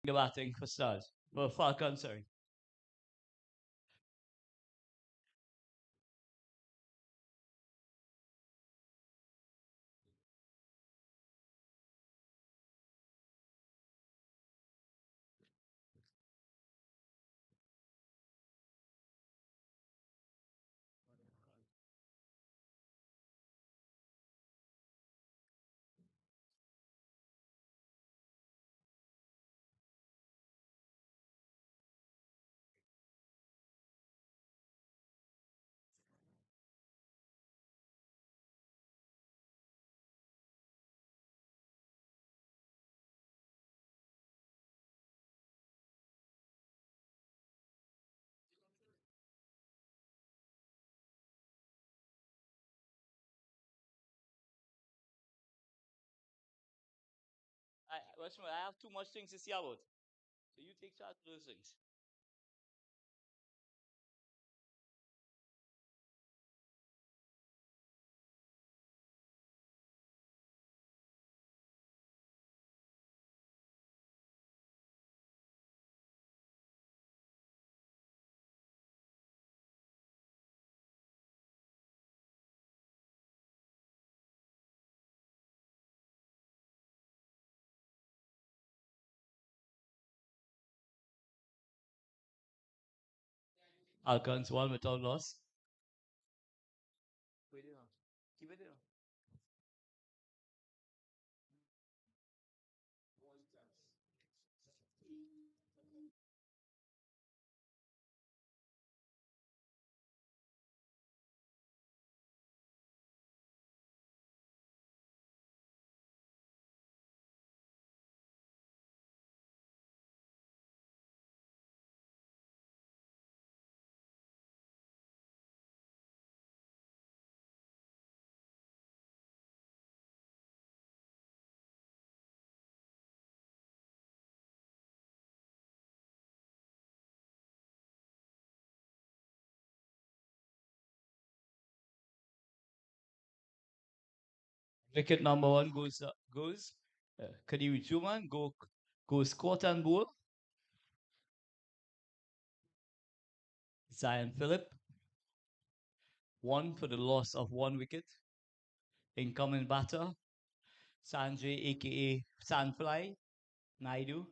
The batting for Stars. Well, Falcons, sorry. What's more, I have too much things to see about. So you take charge of those things. Falcons won without loss. Wait it on. Keep it on. Wicket number one goes Kadiri Juman, goes Court and Bull. Zion Phillip, one for the loss of one wicket. Incoming batter, Sanjay aka Sandfly, Naidu.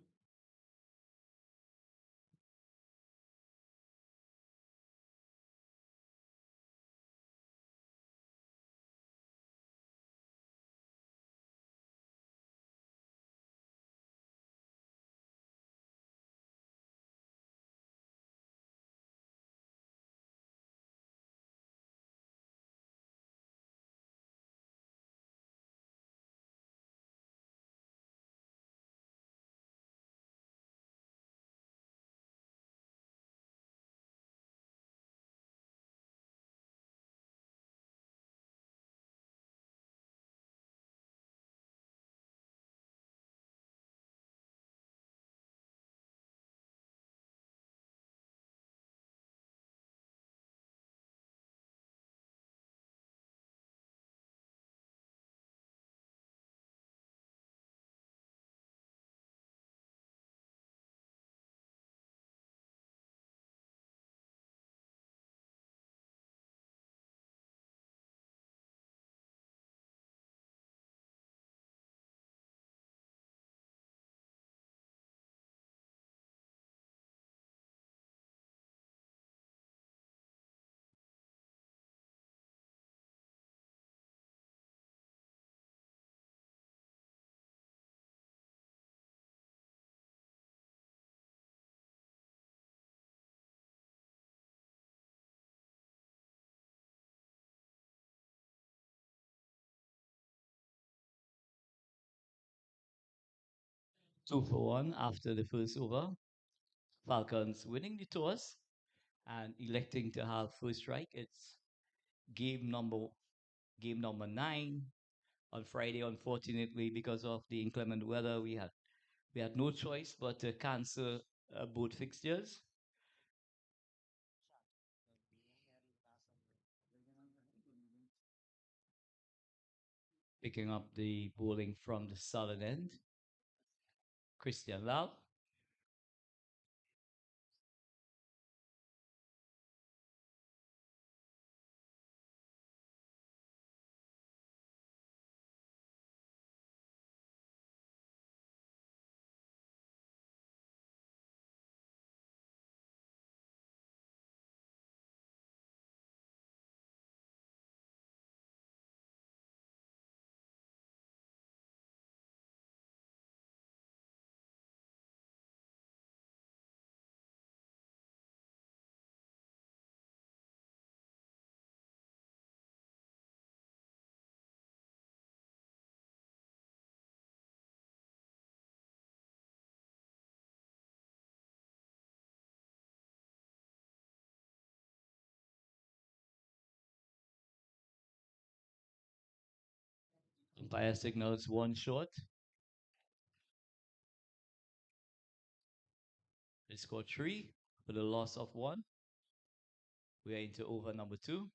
Two for one after the first over. Falcons winning the toss and electing to have first strike. It's game number game number 9 on Friday. Unfortunately, because of the inclement weather, we had no choice but to cancel both fixtures. Picking up the bowling from the southern end, Christian Lau. Umpire signals one short. They score three for the loss of one. We are into over number two.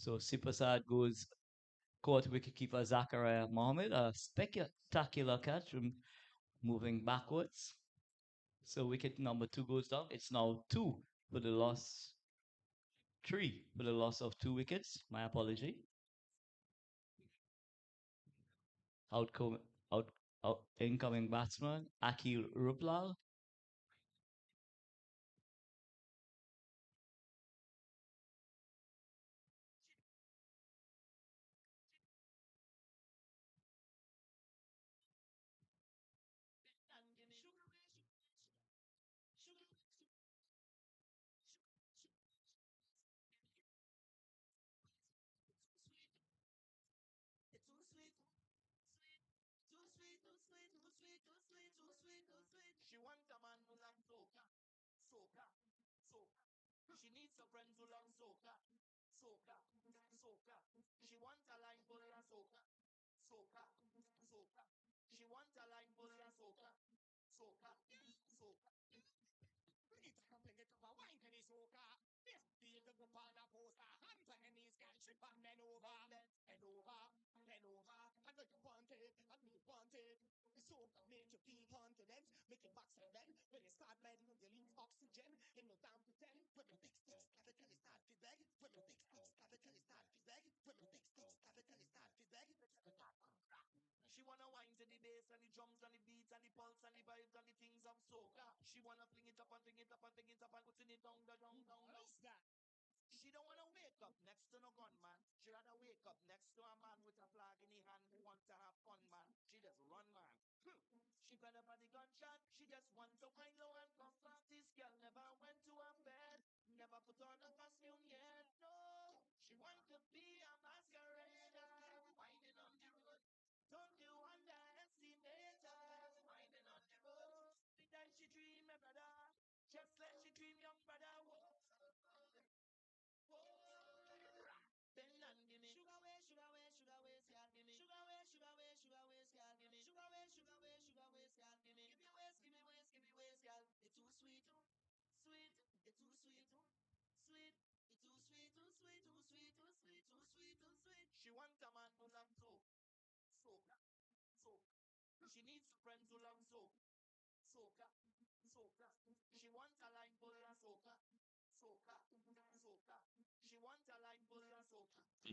So Sipasad goes caught wicketkeeper Zachariah Mohammed. A spectacular catch from moving backwards. So wicket number two goes down. It's now two for the loss, three for the loss of two wickets. My apology. Outcome, out, incoming batsman Akil Ruplal.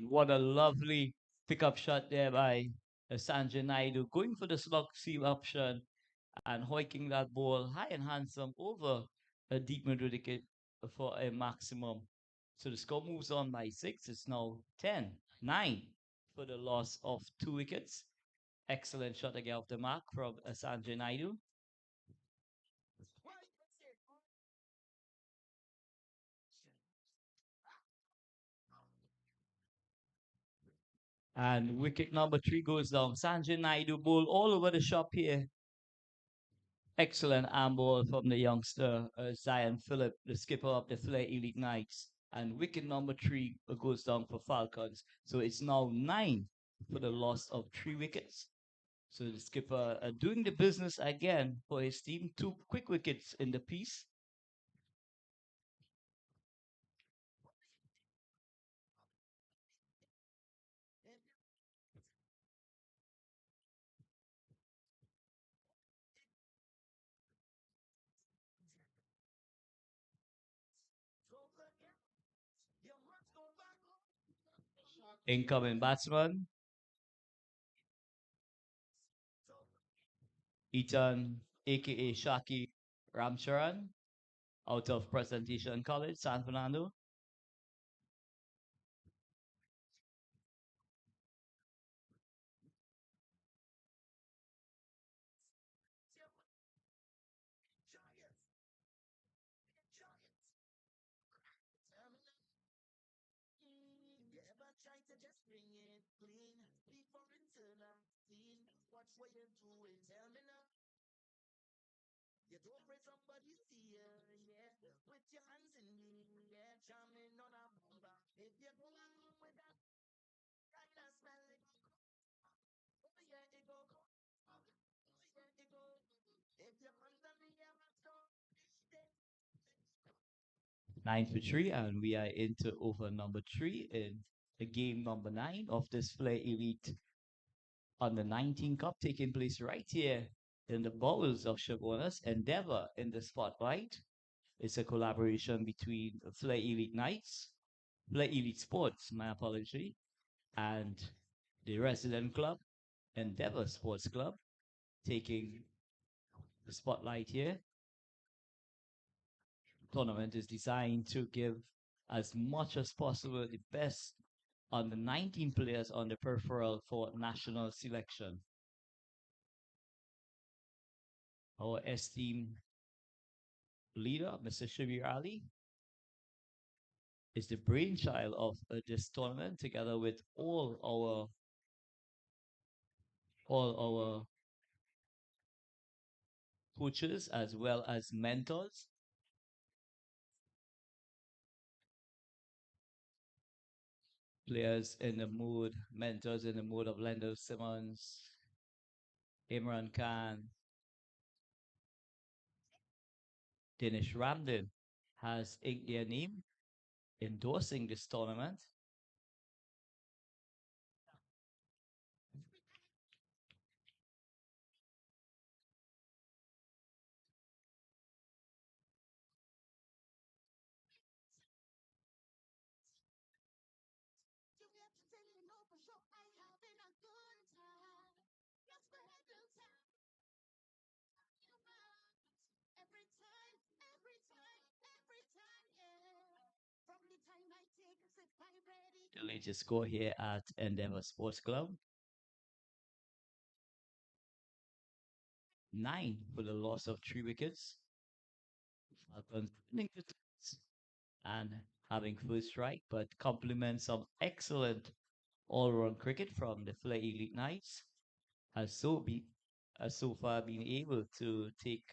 What a lovely pickup shot there by Sanjay Naidu, going for the slog seal option and hoiking that ball high and handsome over a deep mid wicket for a maximum. So the score moves on by six. It's now 10-9 for the loss of two wickets. Excellent shot again off the mark from Sanjay Naidu. And wicket number 3 goes down. Sanjay Naidu ball all over the shop here. Excellent arm ball from the youngster Zion Phillip, the skipper of the Flair Elite Knights. And wicket number 3 goes down for Falcons. So it's now 9 for the loss of 3 wickets. So the skipper doing the business again for his team. 2 quick wickets in the piece. Incoming batsman, Ethan, aka Shaki Ramcharan, out of Presentation College, San Fernando. Nine for 3, and we are into over number 3 in the game number 9 of this Flair Elite on the 19 Cup taking place right here in the bowls of Shabona's Endeavor in the spotlight. It's a collaboration between Flair Elite Knights, Flair Elite Sports, my apology, and the resident club, Endeavor Sports Club, taking the spotlight here. Tournament is designed to give as much as possible the best on the 19 players on the peripheral for national selection. Our esteemed leader, Mr. Shabir Ali, is the brainchild of this tournament, together with all our coaches as well as mentors. Players in the mood, mentors in the mood of Lando Simmons, Imran Khan, Dinesh Ramdin has inked their name endorsing this tournament. The latest score here at Endeavor Sports Club, 9 for the loss of 3 wickets. Falcons winning the toss and having first strike, but complements some excellent all-round cricket from the Flair Elite Knights has has so far been able to take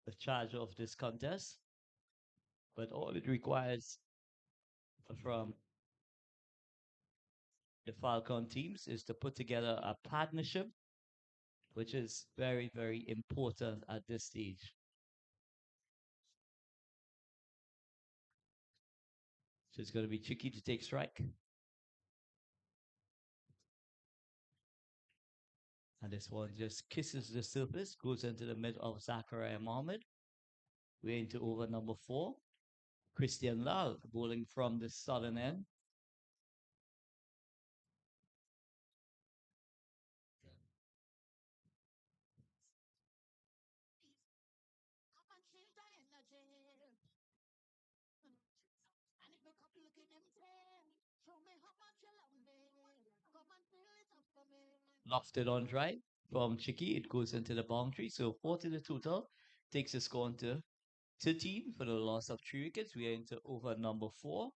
the charge of this contest. But all it requires from the Falcon teams is to put together a partnership, which is very, very important at this stage. So it's going to be tricky to take strike. And this one just kisses the surface, goes into the mid of Zachariah Mohammed. We're into over number 4. Christian Lal bowling from the southern end. Lofted on drive. From Chicky, it goes into the boundary. So 4 to the total takes the score into 13 for the loss of 3 wickets. We are into over number 4.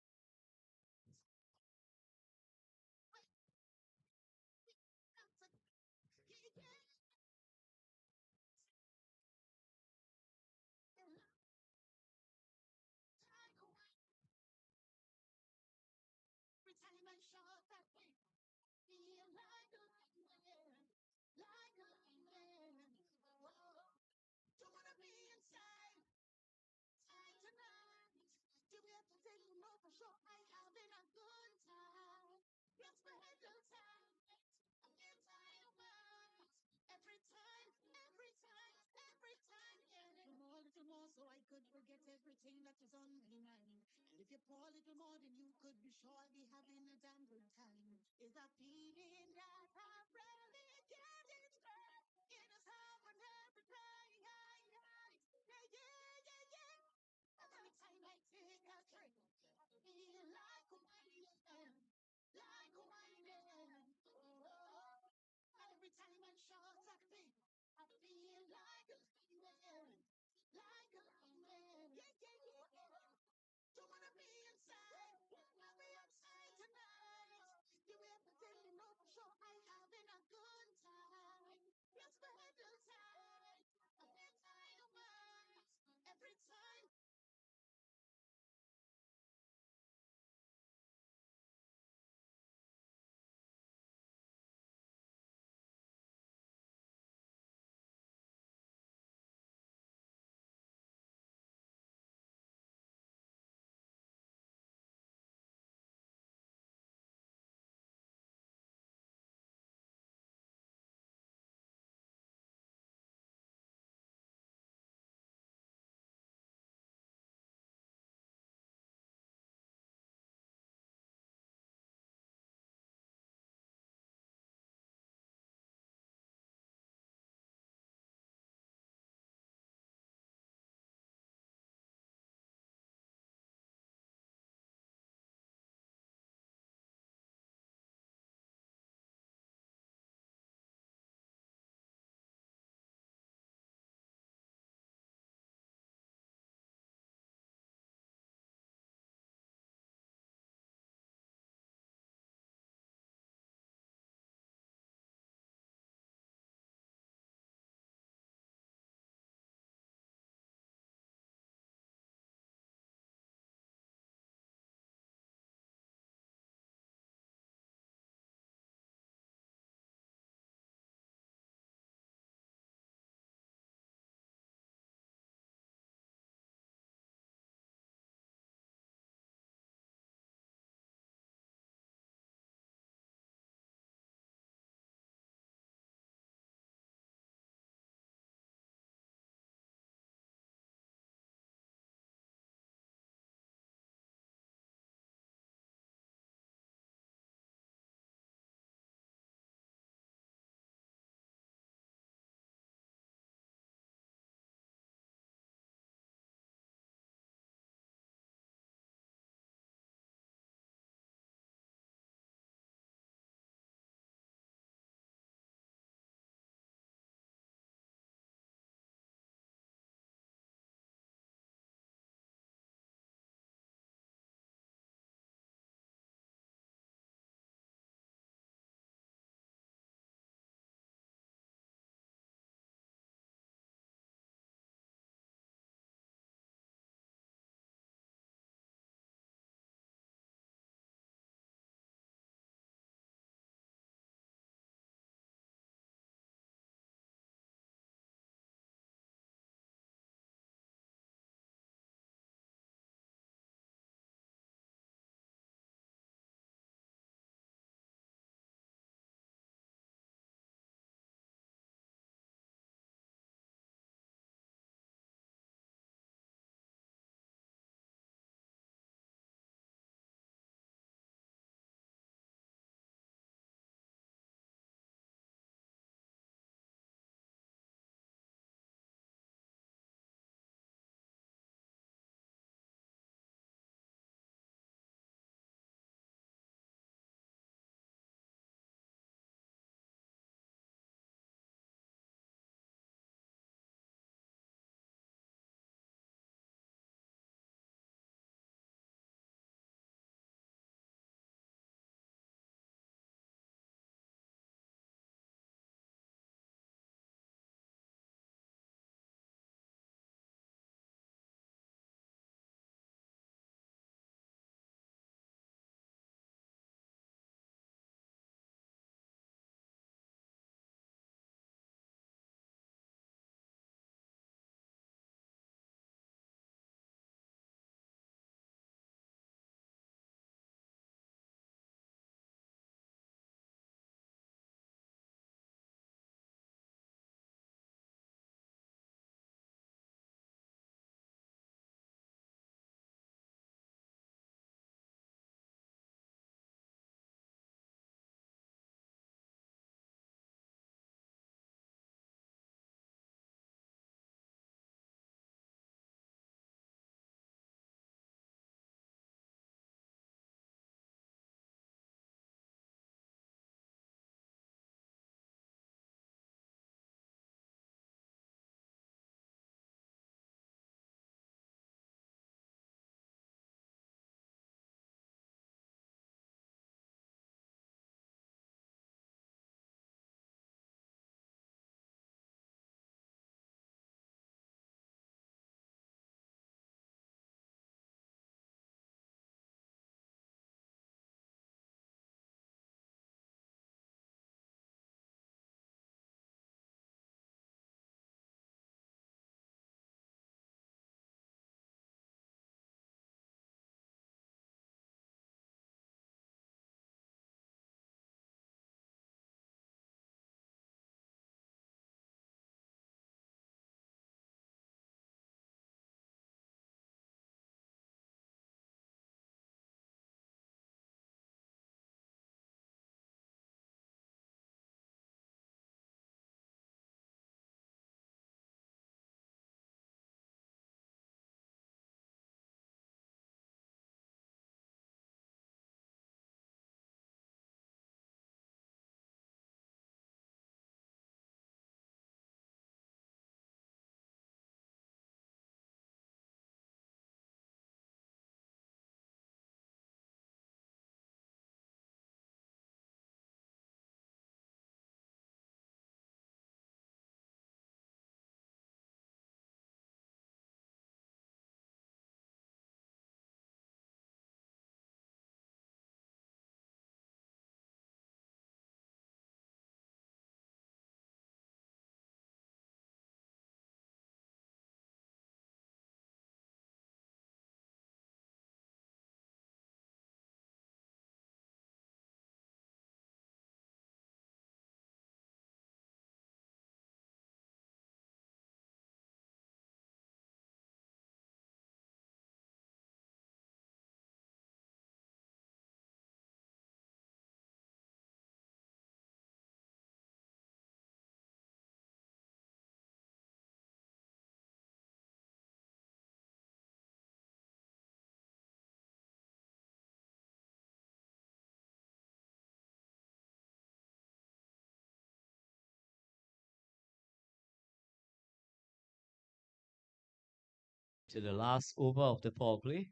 To the last over of the power play.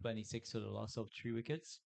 26 for the loss of 3 wickets.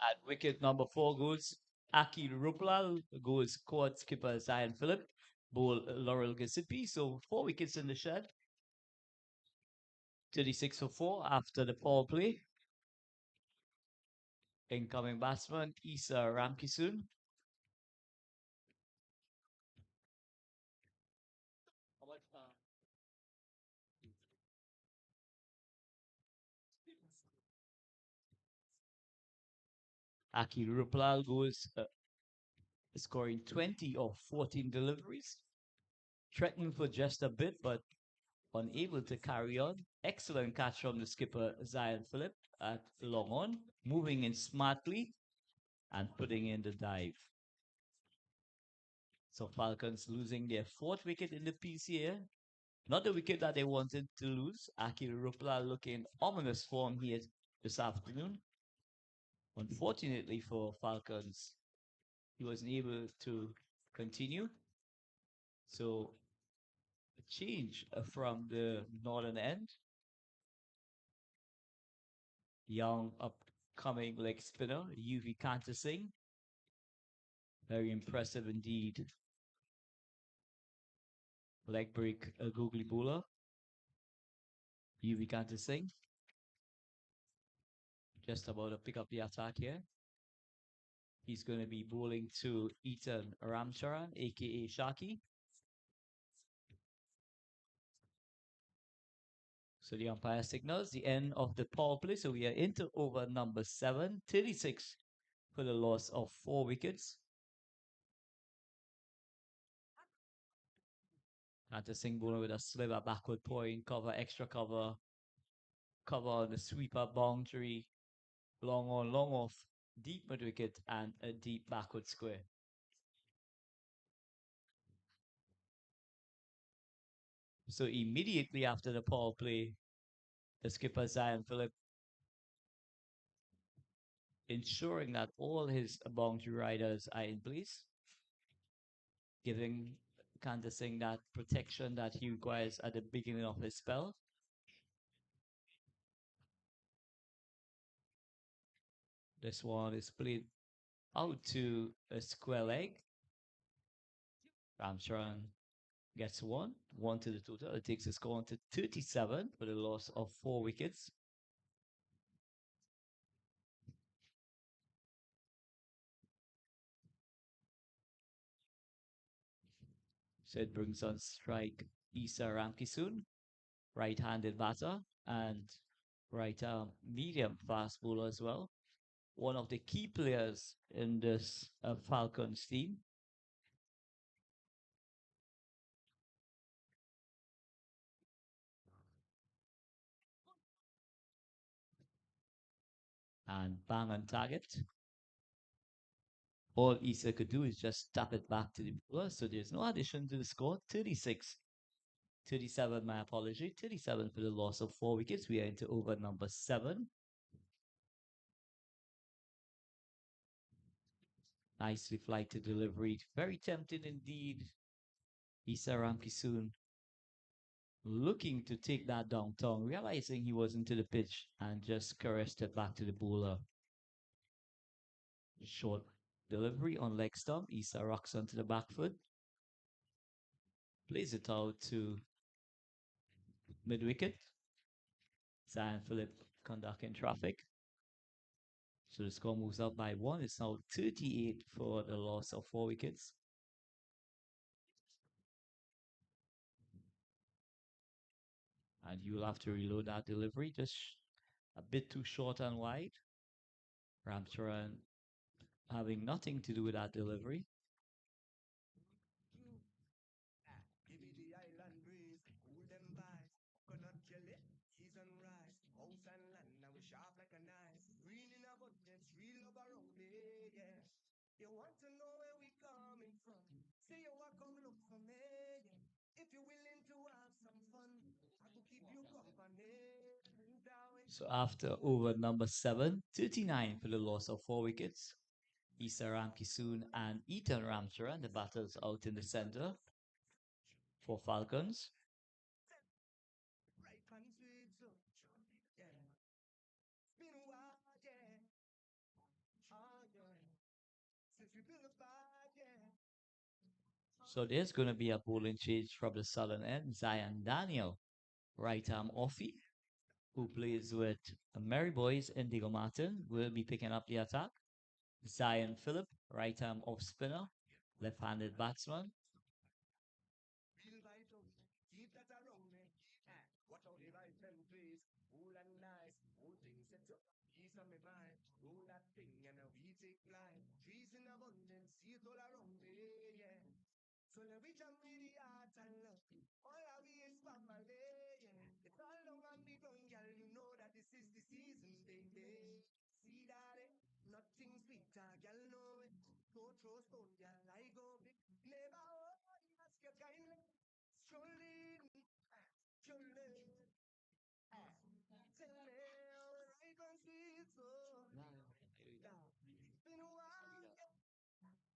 At wicket number 4 goes Aki Ruplal, goes court skipper Zion Phillip, bowl Laurel Gasipi. So 4 wickets in the shed. 36 for 4 after the power play. Incoming batsman Isa Ramkisoon. Aki Ruplal goes scoring 20 of 14 deliveries. Threatening for just a bit, but unable to carry on. Excellent catch from the skipper Zion Phillip at long on, moving in smartly and putting in the dive. So Falcons losing their 4th wicket in the PCA. Not the wicket that they wanted to lose. Akil Rupla looking ominous form here this afternoon. Unfortunately for Falcons, he wasn't able to continue. So a change from the northern end. Young upcoming leg spinner, UV Kanta Singh. Very impressive indeed. Leg break, a googly bowler. UV Kanta Singh. just about to pick up the attack here. He's going to be bowling to Ethan Ramcharan, aka Shaki. So the umpire signals the end of the power play. So we are into over number 7, 36 for the loss of 4 wickets. Kanta Singh bowling with a sliver backward point, cover, extra cover, cover on the sweeper boundary, long on, long off, deep mid wicket, and a deep backward square. So immediately after the power play, the skipper Zion Phillip ensuring that all his boundary riders are in place, giving Kanta Singh that protection that he requires at the beginning of his spell. This one is played out to a square leg. Ramcharan gets one to the total. It takes the score on to 37 for the loss of 4 wickets. So it brings on strike Isa Ramkisoon, right-handed batter, and right-arm medium fast bowler as well. One of the key players in this Falcons team. And bang on target. All Isa could do is just tap it back to the bowler. So there's no addition to the score. 36. 37, my apology. 37 for the loss of 4 wickets. We are into over number 7. Nicely flighted delivery. Very tempting indeed. Isa Ramkisoon looking to take that downtown, realizing he wasn't to the pitch and just caressed it back to the bowler. Short delivery on leg stump. Isa rocks onto the back foot. Plays it out to mid wicket. Zion Phillip conducting traffic. So the score moves up by 1. It's now 38 for the loss of 4 wickets. And you'll have to reload that delivery, just a bit too short and wide. Ramcharan having nothing to do with that delivery. So after over number 7, 39 for the loss of 4 wickets. Isa Ramkisoon and Ethan Ramcharan, the batters out in the center for Falcons. So there's going to be a bowling change from the southern end. Zion Daniel, right arm offie, who plays with Mary Boys Indigo Martin, will be picking up the attack. Zion Phillip, right arm off spinner, left-handed batsman.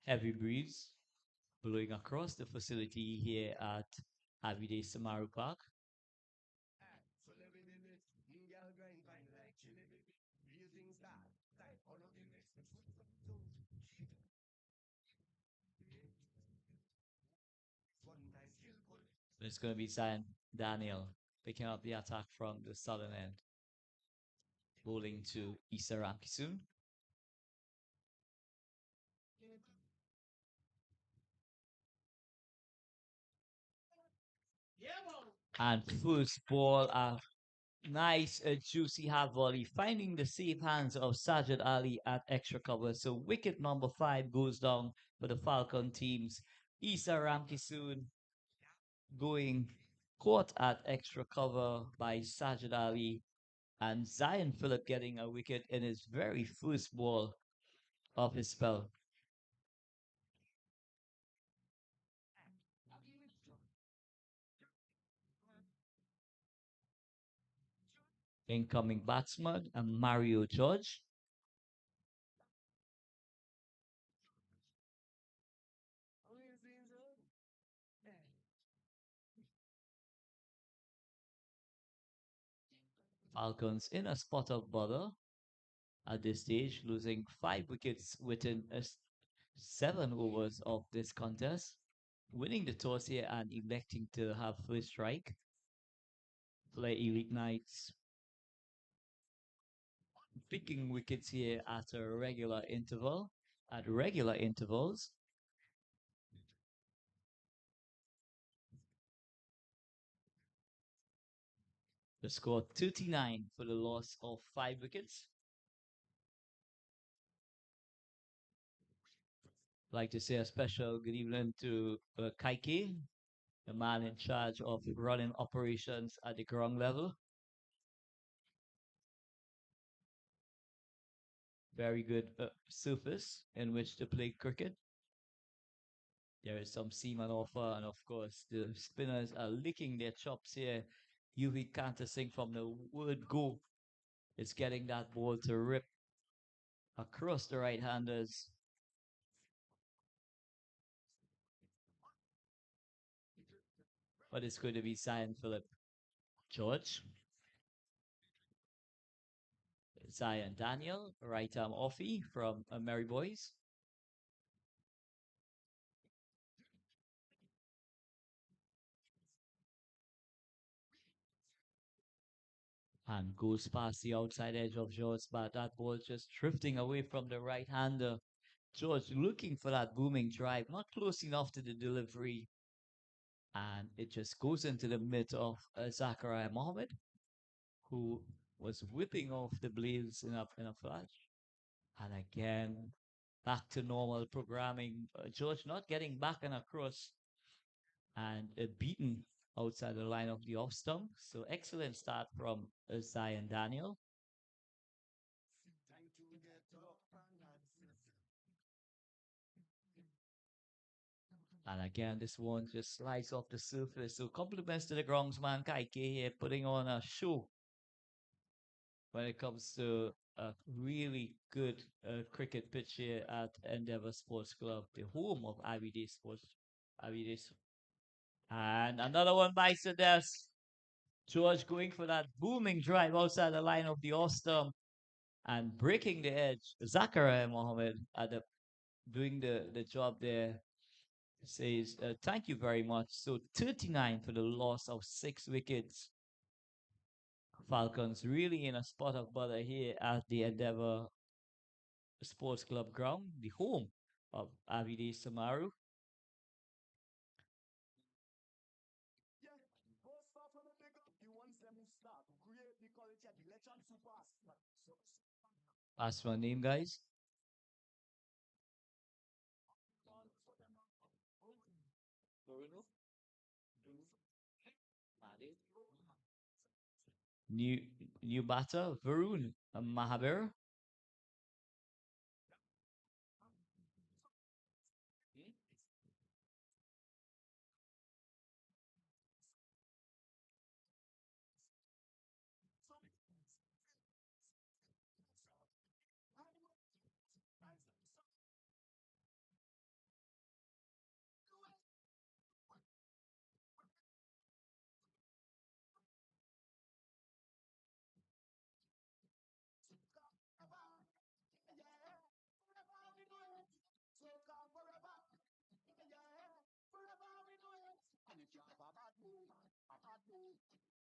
Heavy breeze blowing across the facility here at Avide Samaru Park. It's going to be Zion Daniel picking up the attack from the southern end. bowling to Issa Ramkisoon. And first ball, a nice, juicy half volley, finding the safe hands of Sajid Ali at extra cover. So wicket number 5 goes down for the Falcon teams. Issa Ramkisoon going caught at extra cover by Sajid Ali, and Zion Phillip getting a wicket in his very first ball of his spell. Incoming batsman and Mario George. Falcons in a spot of bother at this stage, losing 5 wickets within 7 overs of this contest, winning the toss here and electing to have first strike. Flair Elite Knights picking wickets here at a regular interval, at regular intervals. The score 39 for the loss of 5 wickets. I'd like to say a special good evening to Kaike, the man in charge of running operations at the ground level. Very good surface in which to play cricket. There is some seam on offer, and of course, the spinners are licking their chops here. UV Singh from the word go is getting that ball to rip across the right handers. But it's going to be Zion Phillip. George, Zion Daniel, right arm offie from Mary Boys. And goes past the outside edge of George, but that ball just drifting away from the right hander. George looking for that booming drive, not close enough to the delivery. And it just goes into the mid of Zachariah Mohammed, who was whipping off the blades in a flash. And again, back to normal programming. George not getting back and across and beaten outside the line of the off stump. So excellent start from Zion Daniel. And again, this one just slides off the surface. So compliments to the groundsman Kaike here, putting on a show when it comes to a really good cricket pitch here at Endeavour Sports Club, the home of IBD Sports. IBD. And another one by Sades. George going for that booming drive outside the line of the off stump and breaking the edge. Zachariah Mohammed at doing the job there says, thank you very much. So 39 for the loss of 6 wickets. Falcons really in a spot of bother here at the Endeavour Sports Club ground, the home of Avide Samaru. Ask my name, guys. New new batter, Varun Mahabir.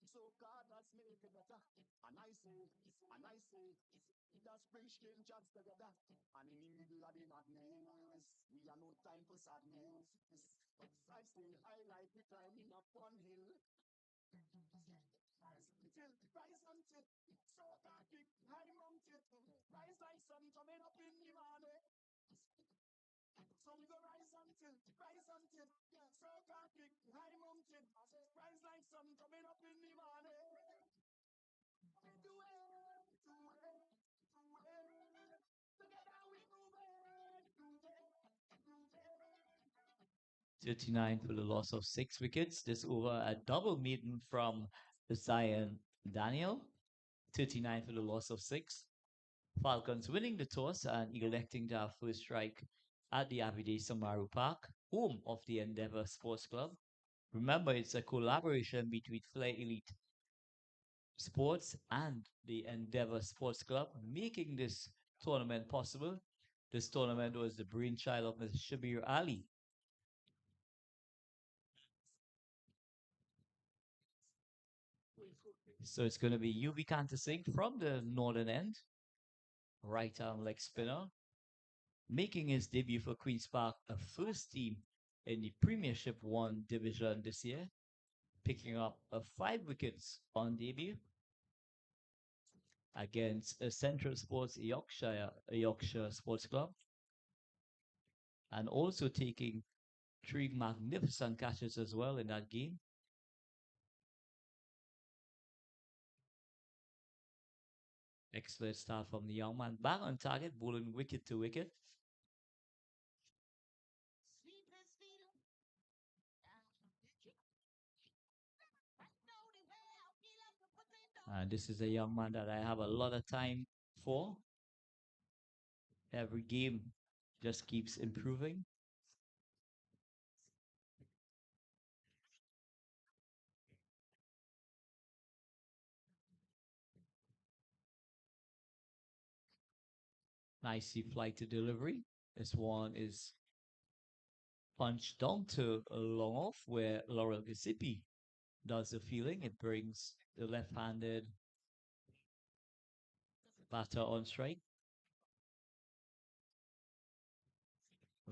So God has made it better. And I say, that spring strange jobs together. And in the middle of the madness, we are no time for sadness. I stay high like we climbing up one hill. Till rise until so God big high mountain. Rise like sun coming up in the morning. So we go rise until so God big high mountain. Rise like sun coming up in the morning. Do it, do it, do it. Together we move it, move it, move it. 39 for the loss of 6 wickets. This over a double maiden from Zion Daniel. 39 for the loss of 6. Falcons winning the toss and electing to have first strike at the Abide Samaru Park, home of the Endeavour Sports Club. Remember, it's a collaboration between Flair Elite Sports and the Endeavour Sports Club, making this tournament possible. This tournament was the brainchild of Mr. Shabir Ali. So it's going to be UV Cantassing from the northern end, right arm leg spinner, making his debut for Queen's Park, a first team in the Premiership 1 division this year, picking up 5 wickets on debut against a Central Sports Yorkshire Sports Club, and also taking 3 magnificent catches as well in that game. Excellent start from the young man, back on target, bowling wicket to wicket. And this is a young man that I have a lot of time for. Every game just keeps improving. Nicely flight to delivery. This one is punched down to a long off where Laurel Gisipi does the feeling. It brings the left-handed batter on strike.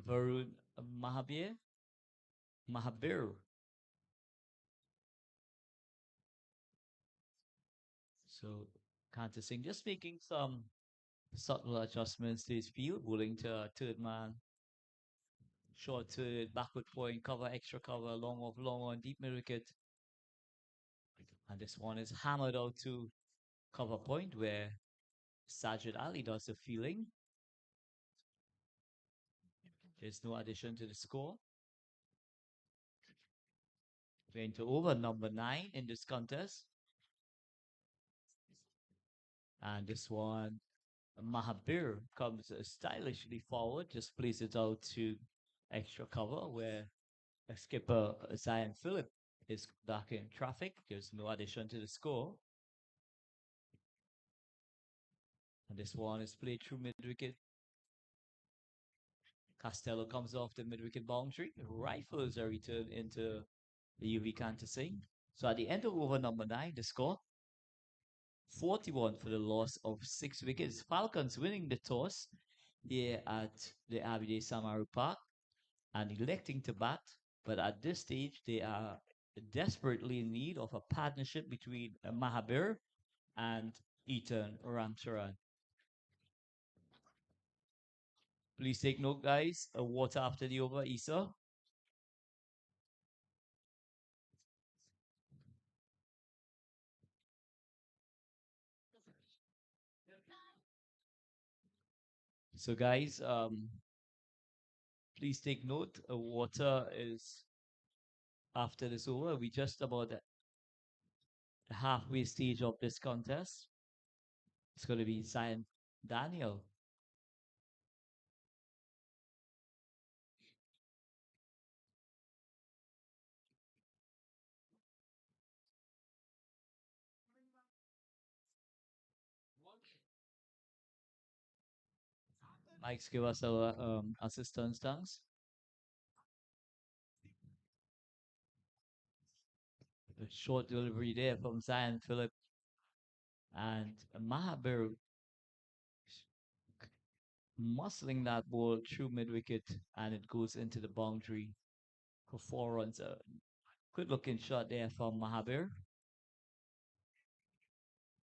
Varun Mahabir. So Kanta Singh just making some subtle adjustments to his field, willing to third man, short third, backward point, cover, extra cover, long off, long on, deep mid wicket. And this one is hammered out to cover point where Sajid Ali does the feeling. There's no addition to the score. We're into over number 9 in this contest. And this one, Mahabir comes stylishly forward, just plays it out to extra cover where a skipper Zion Phillip is back in traffic. There's no addition to the score. And this one is played through mid wicket. Costello comes off the mid wicket boundary, rifles a return into the UV Cantassing. So at the end of over number 9, the score 41 for the loss of 6 wickets. Falcons winning the toss here at the Abide Samaru Park and electing to bat. But at this stage, they are desperately in need of a partnership between Mahabir and Ethan Ramcharan. Please take note, guys. Water after the over, Isa. So, guys, please take note. Water is after this over. We just about the halfway stage of this contest. It's going to be Zion Daniel. Mike's give us our assistance thanks. A short delivery there from Zion Phillip and Mahabir muscling that ball through mid wicket and it goes into the boundary for 4 runs. A good looking shot there from Mahabir.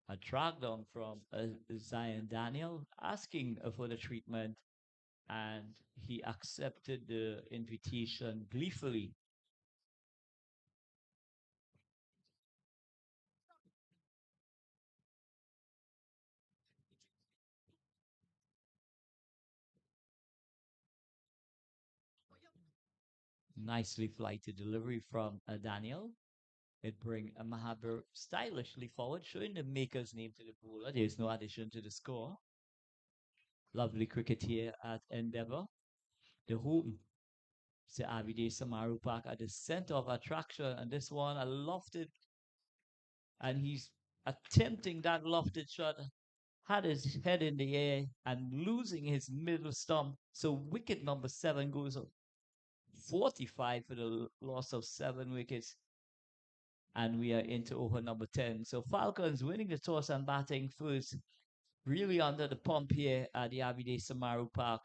A drag down from Zion Daniel asking for the treatment and he accepted the invitation gleefully. Nicely flighted delivery from Daniel. It bring Mahabir stylishly forward, showing the maker's name to the bowler. There's no addition to the score. Lovely cricket here at Endeavour. The home to Avide Samaru Park at the center of attraction. And this one, a lofted, and he's attempting that lofted shot, had his head in the air and losing his middle stump. So wicket number 7 goes up 45 for the loss of 7 wickets. And we are into over number 10. So Falcons winning the toss and batting first, really under the pump here at the Abide Samaru Park.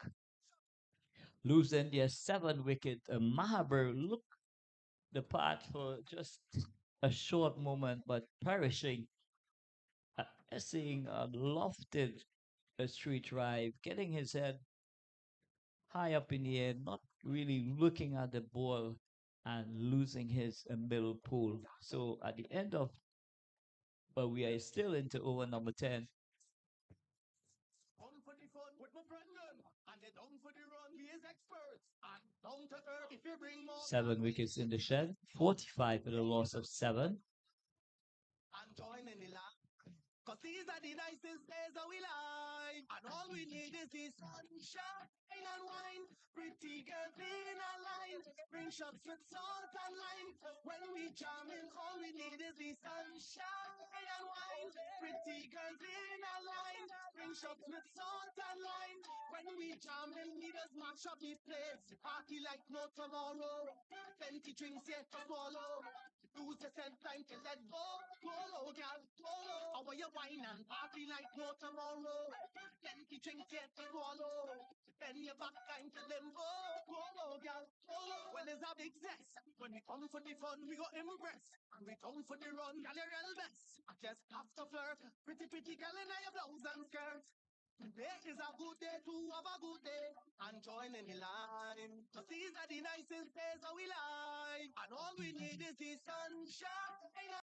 Losing their 7 wicket. Mahabir looked the part for just a short moment, but perishing, essaying a lofted a street drive, getting his head high up in the air, not really looking at the ball and losing his middle pull. So at the end of, but we are still into over number 10. On for the fun with my brethren, and they down for the run. We is experts and down to earth. If you bring more 7 wickets in the shed, 45 for the loss of 7. and join in the lap. Cause these are the nicest days that we like. And all we need is the sunshine and wine. Pretty girls in a line. Bring shots with salt and lime. When we jam in, all we need is the sunshine and wine. Pretty girls in a line. Bring shots with salt and lime. When we jam in, we just mash up the place. Party like no tomorrow. Plenty drinks yet to swallow. Lose the sense time to let go. Go, girl, go. How are you wine and party like no tomorrow? Plenty drinks yet to swallow. Then you back time to limbo. Go, girl, go. Well, it's a big zest. When we come for the fun, we go impress. And we come for the run, gal, your real best. I just have to flirt. Pretty, pretty gal in your blouse and skirt. Today is a good day to have a good day and join in the line. Cause these are the nicest days that we like. And all we need is the sunshine.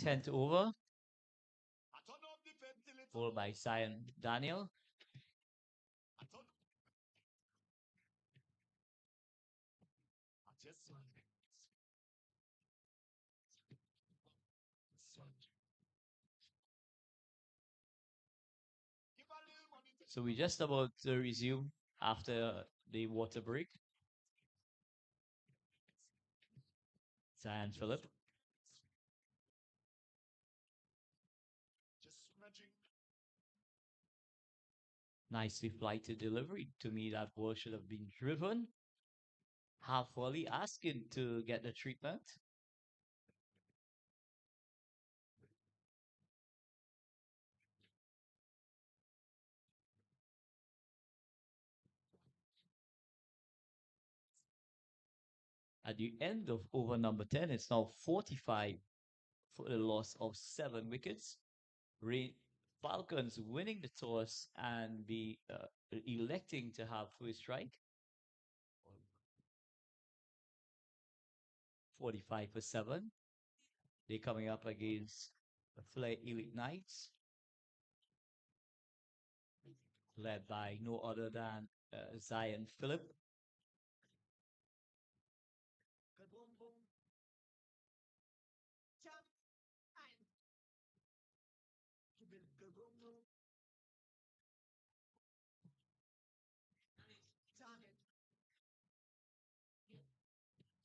10th over, I turn off the ventilator. bowled by Zion Daniel. I turn. I just want. Give a little money to. So we're just about to resume after the water break. Zion Philip. Just smudging. Nicely flighted delivery. To me, that ball should have been driven. Half volley asking to get the treatment. At the end of over number 10, it's now 45 for the loss of 7 wickets. Falcons winning the toss and be electing to have first strike. 45 for 7. They're coming up against the Flair Elite Knights, led by no other than Zion Philip.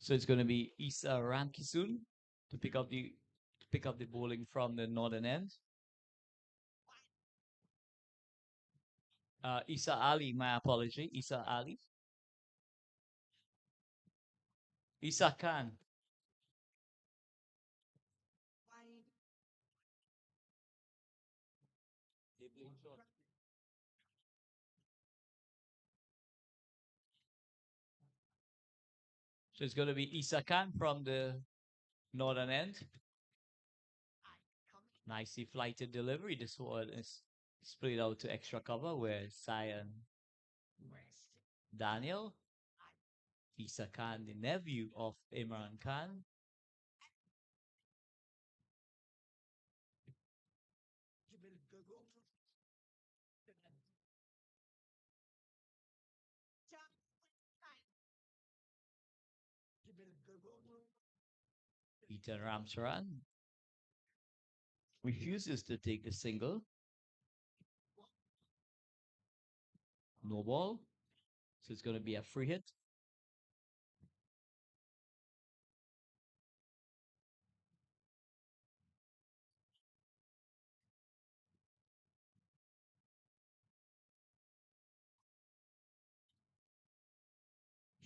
So it's going to be Isa Ramkisoon to pick up the bowling from the northern end. Isa Ali, my apology, Isa Ali. Isa Khan. So it's going to be Isa Khan from the northern end. Nicely flighted delivery. This one is split out to extra cover where Zion Daniel, Isa Khan, the nephew of Imran Khan. Ethan Ramcharan refuses to take the single. No ball. So it's going to be a free hit.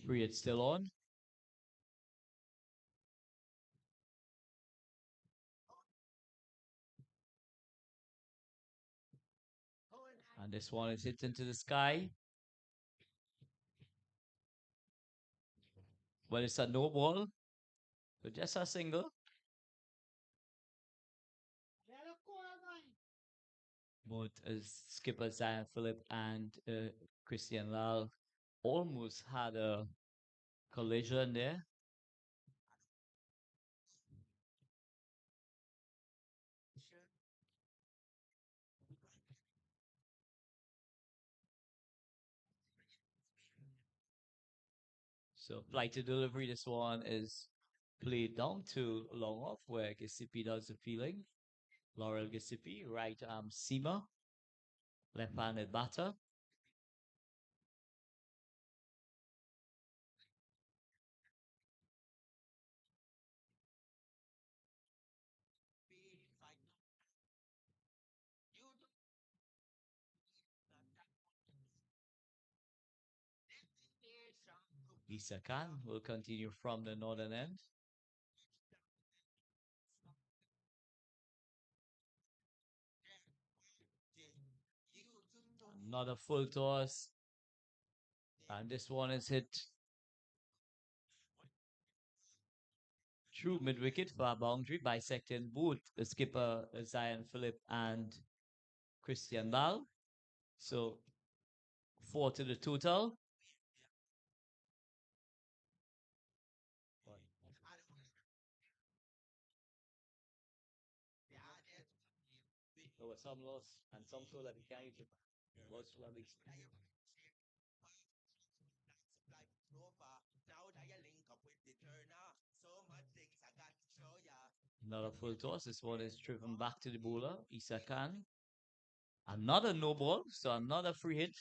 Free hit still on. And this one is hit into the sky. Well, it's a no ball. So just a single. Both as skipper Zion Philip and Christian Lal almost had a collision there. So flighted delivery, this one is played down to long off where Gisipi does the feeling. Laurel Gisipi, right arm seamer, left-handed batter. Isa Khan will continue from the northern end. Another full toss. And this one is hit through mid-wicket for a boundary, bisecting both the skipper Zion Philip and Christian Lal. So 4 to the total. some lost, and some told that we can't use it. Was rubbish. Another full toss. This one is driven back to the bowler, Isa Khan. Another no ball, so another free hit.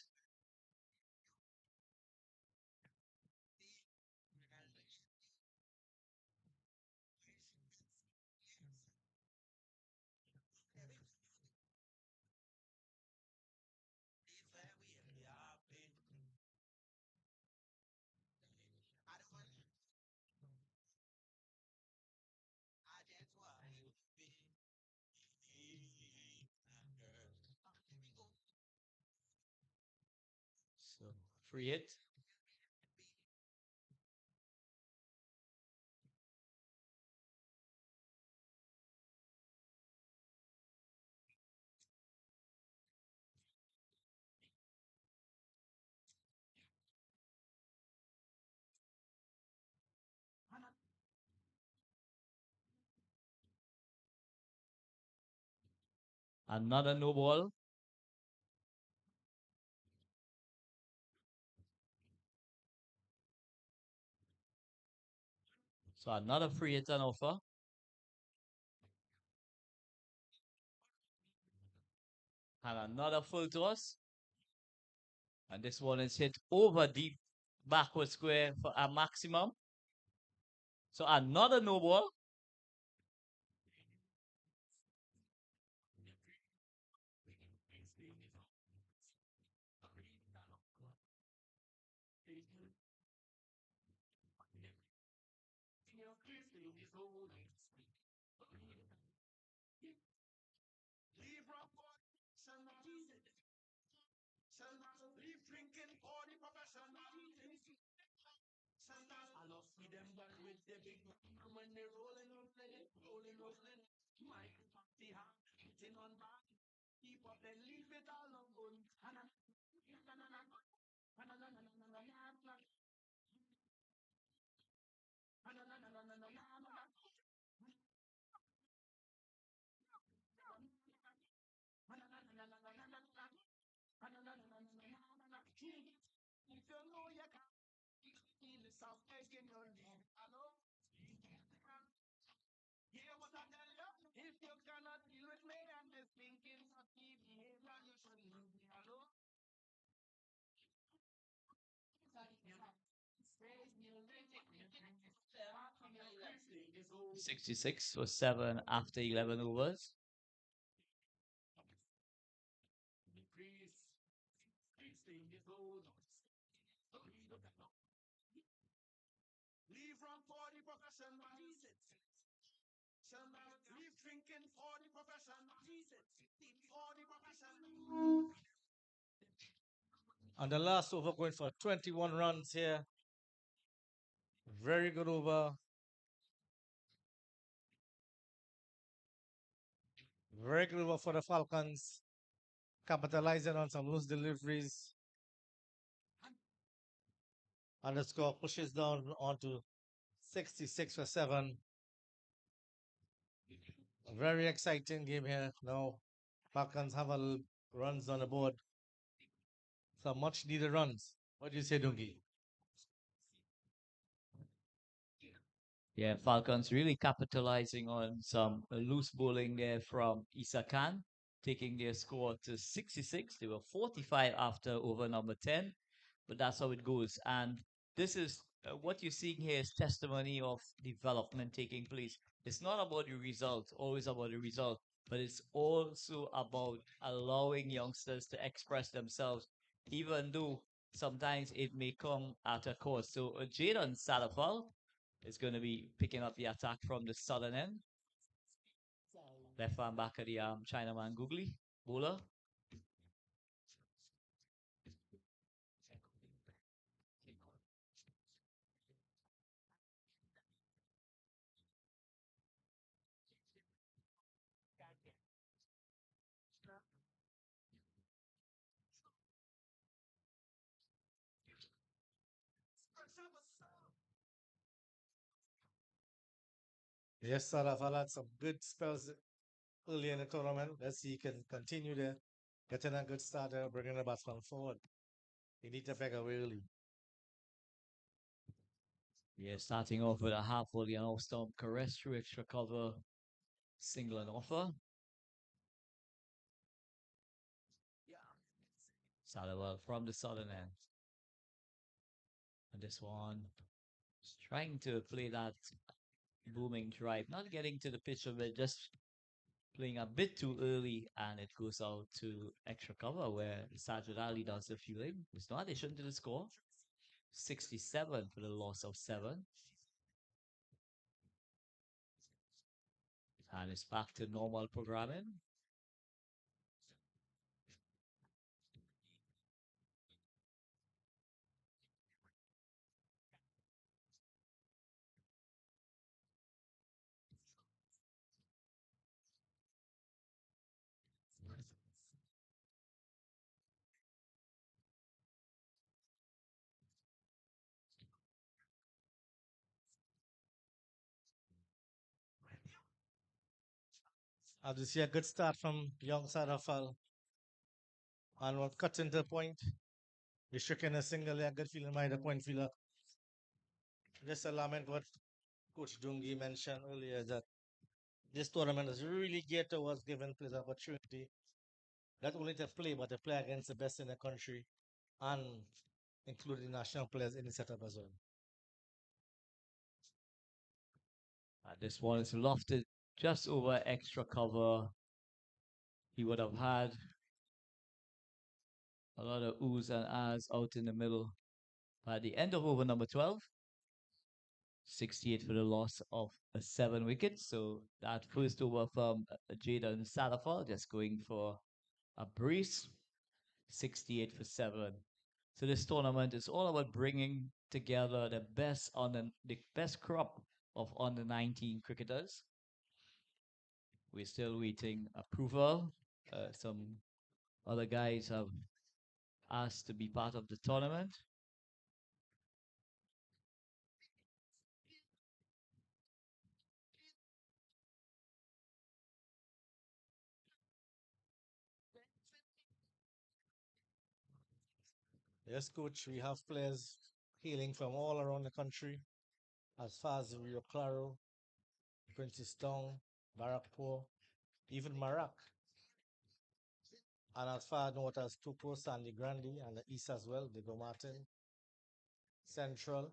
So free hit. Another no ball. So another free hit on offer. And another full toss. And this one is hit over deep backward square for a maximum. So another no ball. Leave drinking for the professional. I love see them done with the big man when they rolling, rolling. Mike party hard, hitting on back. Keep up then leave it all alone. If you know you can't feel the soft egg in your leave. Hello? Hear what I tell you? If you cannot deal with me and this thinking sucky behavior, you should leave me. Hello? 66 for 7 after 11 overs. Leave run for the professional. Leave drinking for the professional. For the professional. And the last over going for 21 runs here. Very good over. Very good over for the Falcons. Capitalizing on some loose deliveries. And the score pushes down onto 66 for 7. A very exciting game here now. Falcons have runs on the board. Some much needed runs. What do you say, Dungi? Yeah, Falcons really capitalizing on some loose bowling there from Isa Khan, taking their score to 66. They were 45 after over number 10, but that's how it goes. And this is what you're seeing here is testimony of development taking place. It's not about the result, always about the result, but it's also about allowing youngsters to express themselves, even though sometimes it may come at a cost. So Jadon Salafal is going to be picking up the attack from the southern end. Left arm back of the Chinaman Googly bowler. Yes, Salah had some good spells early in the tournament. Let's see he can continue there, getting a good start there, bringing the batsman forward. He need to back away early. Yeah, starting off with a half volley and off stump, caress through extra cover, single and offer. Started well from the southern end. And this one is trying to play that booming drive, not getting to the pitch of it, just playing a bit too early, and it goes out to extra cover where Sajid Ali does the fielding. There's no addition to the score. 67 for the loss of 7. And it's back to normal programming. As you see a good start from young Sadafal and what cuts into the point. Restricting a single, a good feeling by the point fielder. Just a lament what Coach Dungi mentioned earlier that this tournament is really geared towards giving players opportunity, not only to play, but to play against the best in the country and including national players in the setup as well. This one is lofted just over extra cover. He would have had a lot of oohs and ahs out in the middle. By the end of over number 12, 68 for the loss of 7 wickets. So that first over from Jaden Salafal, just going for a brace, 68 for 7. So this tournament is all about bringing together the best crop of under 19 cricketers. We're still waiting approval. Some other guys have asked to be part of the tournament. Yes, coach, we have players hailing from all around the country, as far as Rio Claro, Princestown, Barrackpore, even Marak, and as far north as Tupo, Sandy Grande, and the east as well, Diego Martin, Central,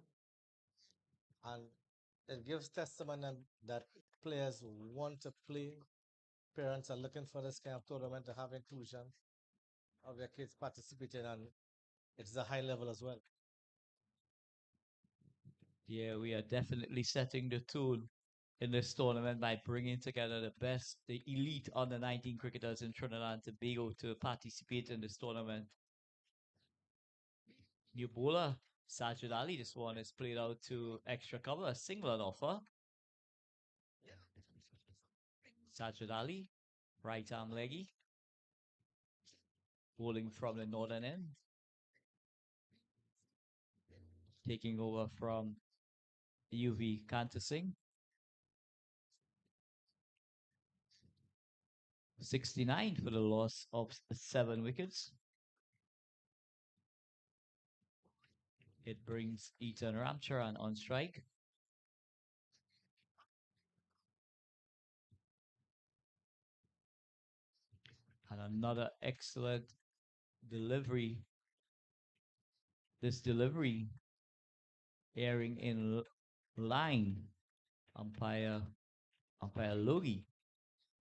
and it gives testament that players want to play. Parents are looking for this kind of tournament to have inclusion of their kids participating, and it's a high level as well. Yeah, we are definitely setting the tone in this tournament by bringing together the elite under 19 cricketers in Trinidad and Tobago to participate in this tournament. New bowler, Sajid Ali, this one is played out to extra cover, a single and offer. Sajid Ali, right arm leggy, bowling from the northern end, taking over from UV Kanta Singh. 69 for the loss of 7 wickets. It brings Ethan Ramcharan on strike. And another excellent delivery. This delivery airing in line. Umpire umpire Logie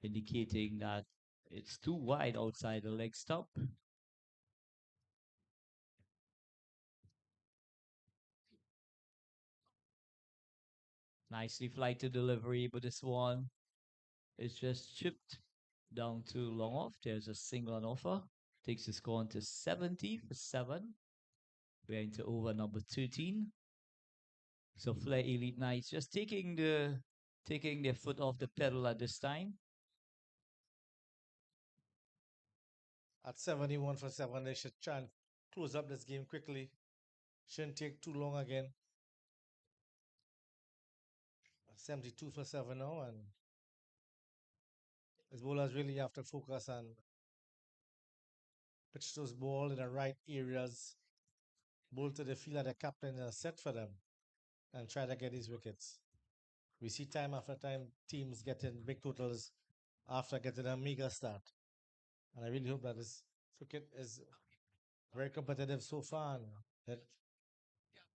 indicating that it's too wide outside the leg stump. Nicely flighted delivery, but this one is just chipped down to long off. There's a single on offer. Takes the score to 70 for 7. We're into over number 13. So Flair Elite Knights just taking their foot off the pedal at this time. At 71 for 7, they should try and close up this game quickly. Shouldn't take too long again. 72 for 7 now, and His bowlers really have to focus and pitch those ball in the right areas, bowl to the field that the captain has set for them, and try to get these wickets. We see time after time teams getting big totals after getting a mega start. And I really hope that this cricket is very competitive so far and that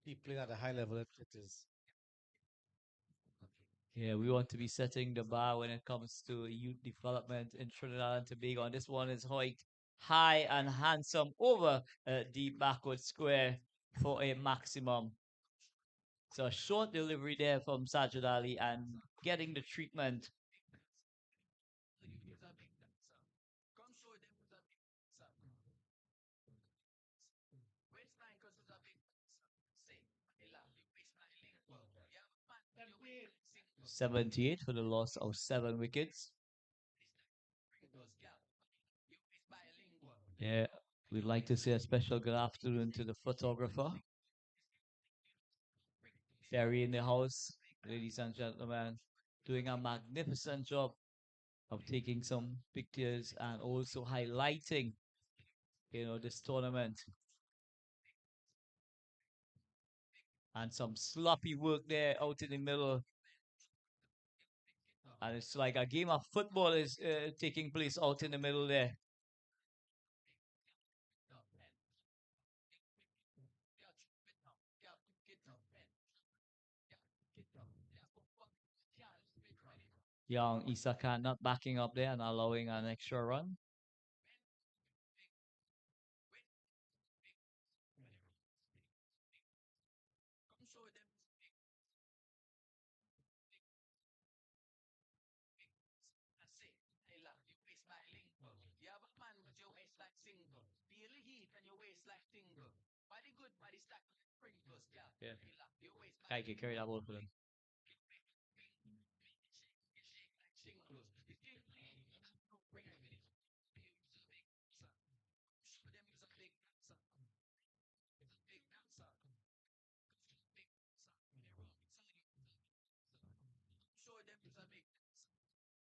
keep playing at a high level. It is. Yeah, we want to be setting the bar when it comes to youth development in Trinidad and Tobago. And this one is hoiked high and handsome over the backward square for a maximum. So a short delivery there from Sajid Ali and getting the treatment. That way, 78 for the loss of 7 wickets. Yeah, we'd like to say a special good afternoon to the photographer. Terry in the house, ladies and gentlemen, doing a magnificent job of taking some pictures and also highlighting, this tournament. And some sloppy work there out in the middle. And it's like a game of football is taking place out in the middle there. Young Isaka not backing up there and allowing an extra run. Yeah. Kijk, ik carry that ball for them.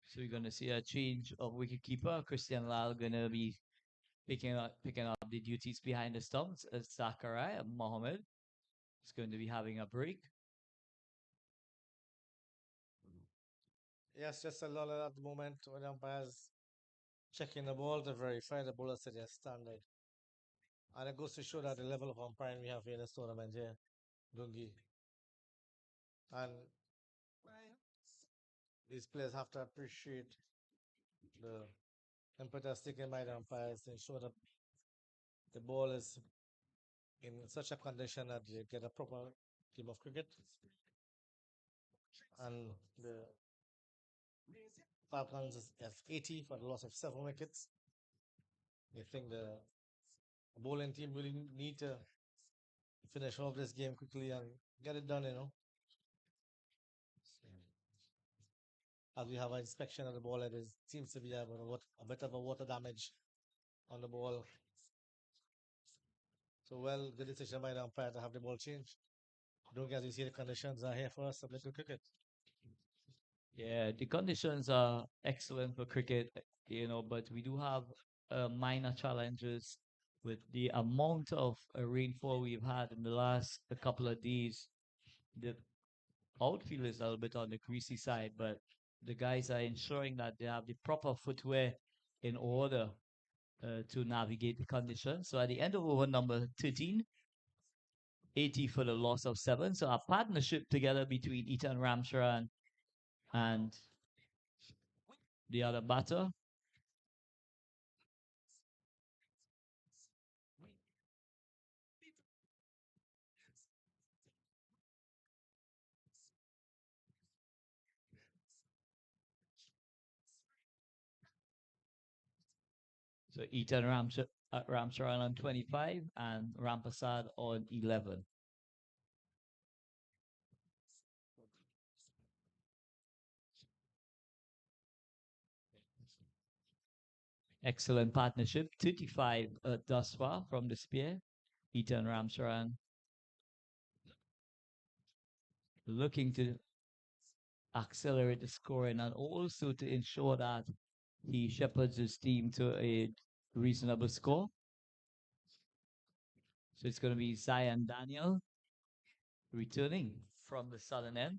So we're gonna see a change of wicketkeeper. Christian Lal gonna be picking up the duties behind the stumps. Sakurai Mohammed is going to be having a break. yes, just a lull at the moment when umpires checking the ball to verify the bowler said yes standard. And it goes to show that the level of umpiring we have here in this tournament here, Dungi. And these players have to appreciate the impetus taken by the umpires to ensure that the ball is in such a condition that you get a proper game of cricket. And the Falcons have 80 for the loss of 7 wickets. I think the bowling team really need to finish off this game quickly and get it done. As we have an inspection of the ball, it seems to be a bit of a water damage on the ball. So, well, good decision by the umpire to have the ball changed. Don't get you see the conditions are here for us to play good cricket. Yeah, the conditions are excellent for cricket, but we do have minor challenges with the amount of rainfall we've had in the last a couple of days. The outfield is a little bit on the greasy side, but the guys are ensuring that they have the proper footwear in order to navigate the conditions. So at the end of over number 13, 80 for the loss of 7. So a partnership together between Ethan Ramcharan and the other batter. So Ethan Ramcharan on 25 and Rampasad on 11. Excellent partnership. 35 thus far from the spear. Ethan Ramcharan looking to accelerate the scoring and also to ensure that He shepherds his team to a reasonable score. So it's going to be Zion Daniel returning from the southern end.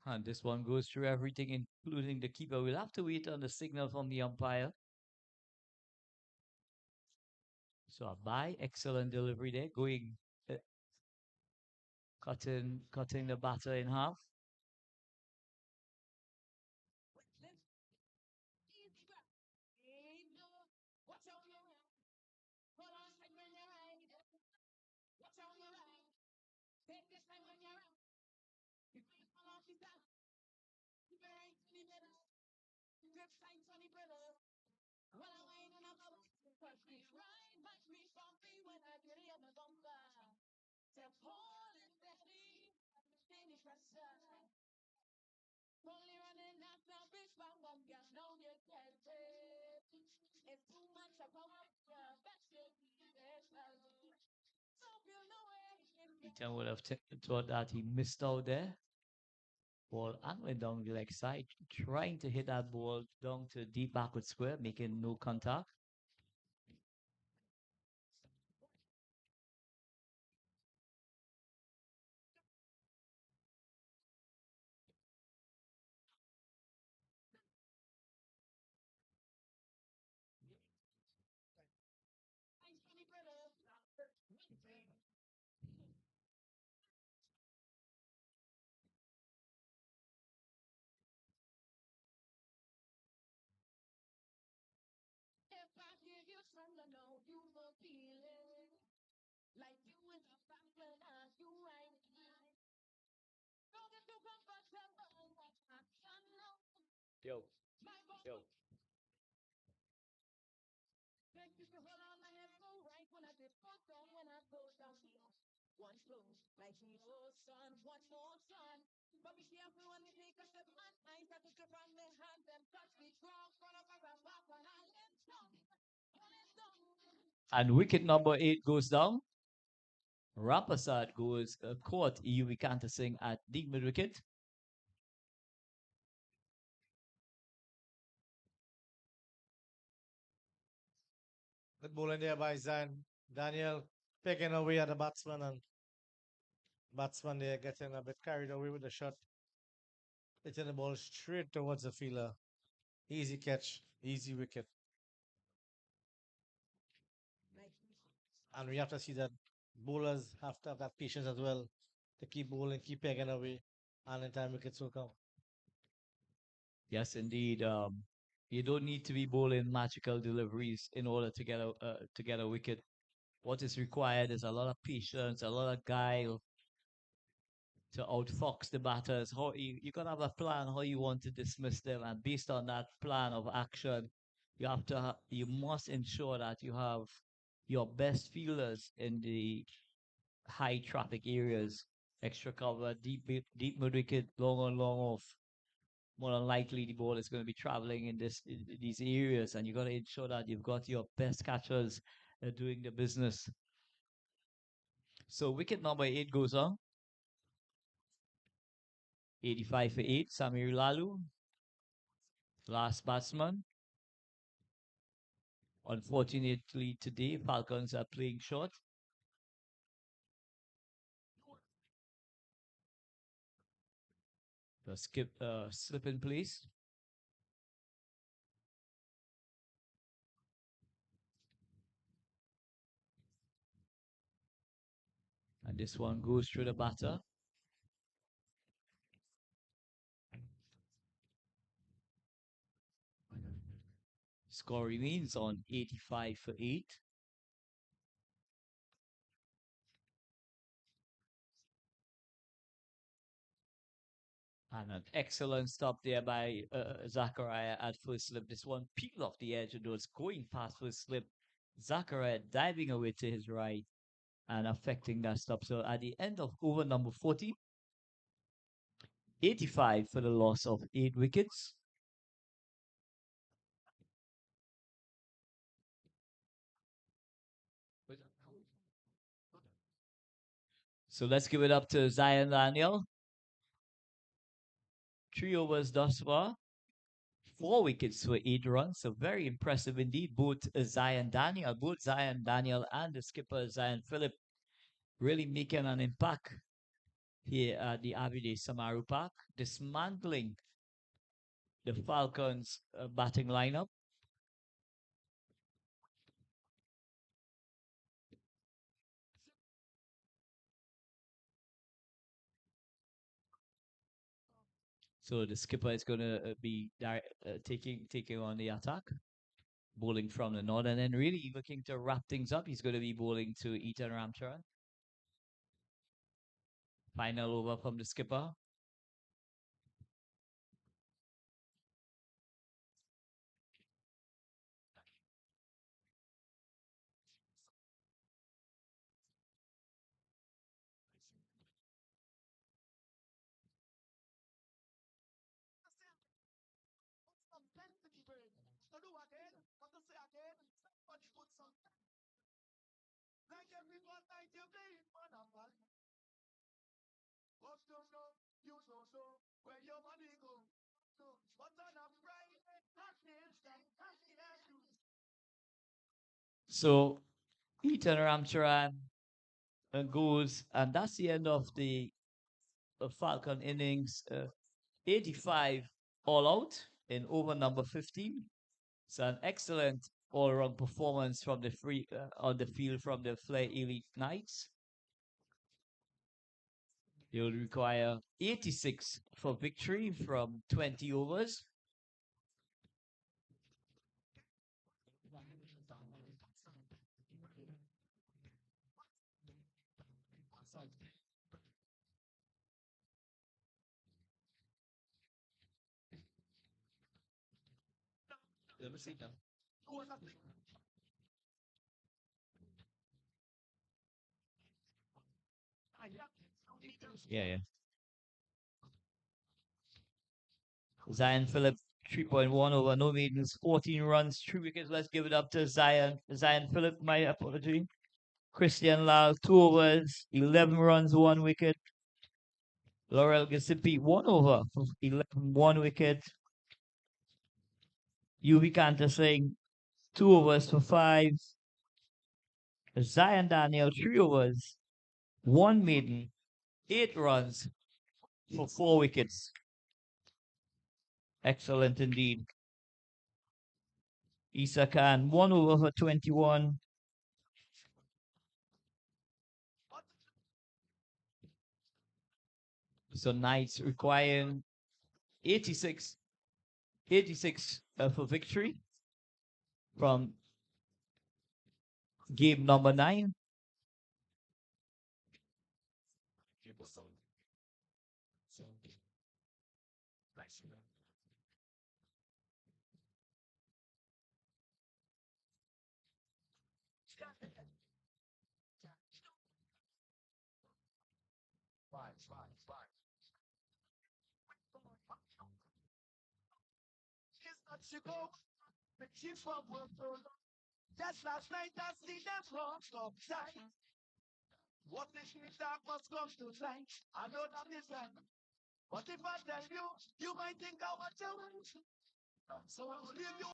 And this one goes through everything, including the keeper. We'll have to wait on the signal from the umpire. So a bye, excellent delivery there, going uh, cutting the batter in half. Ethan would have thought that he missed out there. Ball angling down the leg side, trying to hit that ball down to deep backward square, making no contact. Yo, yo. And wicket number 8 goes down. Rapasad goes caught Yui Kantasing at deep mid wicket. Good ball in there by Zion Daniel, picking away at the batsman, and batsman there getting a bit carried away with the shot, hitting the ball straight towards the fielder. Easy catch, easy wicket. And we have to see that bowlers have to have that patience as well to keep bowling, keep pegging away, and in time wickets will come. Yes, indeed. You don't need to be bowling magical deliveries in order to get a wicket. What is required is a lot of patience, a lot of guile to outfox the batters. How you gotta have a plan how you want to dismiss them, and based on that plan of action, you must ensure that you have your best fielders in the high traffic areas, extra cover, deep mid wicket, long on, long off. More than likely, the ball is going to be traveling in these areas, and you got to ensure that you've got your best catchers doing the business. So wicket number 8 goes on. 85 for 8, Samir Lalu, last batsman. Unfortunately, today Falcons are playing short. Slip in place. And this one goes through the batter. Score remains on 85 for 8. And an excellent stop there by Zachariah at first slip. This one peeled off the edge and was going past first slip. Zachariah diving away to his right and affecting that stop. So at the end of over number 40, 85 for the loss of 8 wickets. So let's give it up to Zion Daniel. 3 overs thus far. 4 wickets for 8 runs. So very impressive indeed. Both Zion Daniel and the skipper Zion Philip really making an impact here at the Avide Samaru Park, dismantling the Falcons batting lineup. So the skipper is going to be taking on the attack, bowling from the north, and then really looking to wrap things up. He's going to be bowling to Ethan Ramcharan. Final over from the skipper. To do again, what to say again, somebody put some. Like everyone, like you play for number. But don't know, you don't know where your money go. No, but on a Friday, that is that. So Ethan Ramcharan goes, and that's the end of the Falcon innings. 85 all out in over number 15. It's an excellent all-round performance from the free on the field from the Flair Elite Knights. You'll require 86 for victory from 20 overs. Let me see now. Yeah, yeah. Zion Philip, 3.1 over, no maidens, 14 runs, 3 wickets. Let's give it up to Zion. Zion Philip, my apology. Christian Lal, 2 overs, 11 runs, 1 wicket. Laurel Gasipi, 1 over, 11, 1 wicket. UV Kanta Singh, 2 overs for 5. Zion Daniel, 3 overs, 1 maiden, 8 runs for 4 wickets. Excellent indeed. Isa Khan, 1 over for 21. So Knights requiring 86, 86 for victory from game number 9. It's not she go, but she's from work. Just last night I see them from upside. What if we talk must come to light? I know that is right. But if I tell you, you might think I want to. So I will leave you.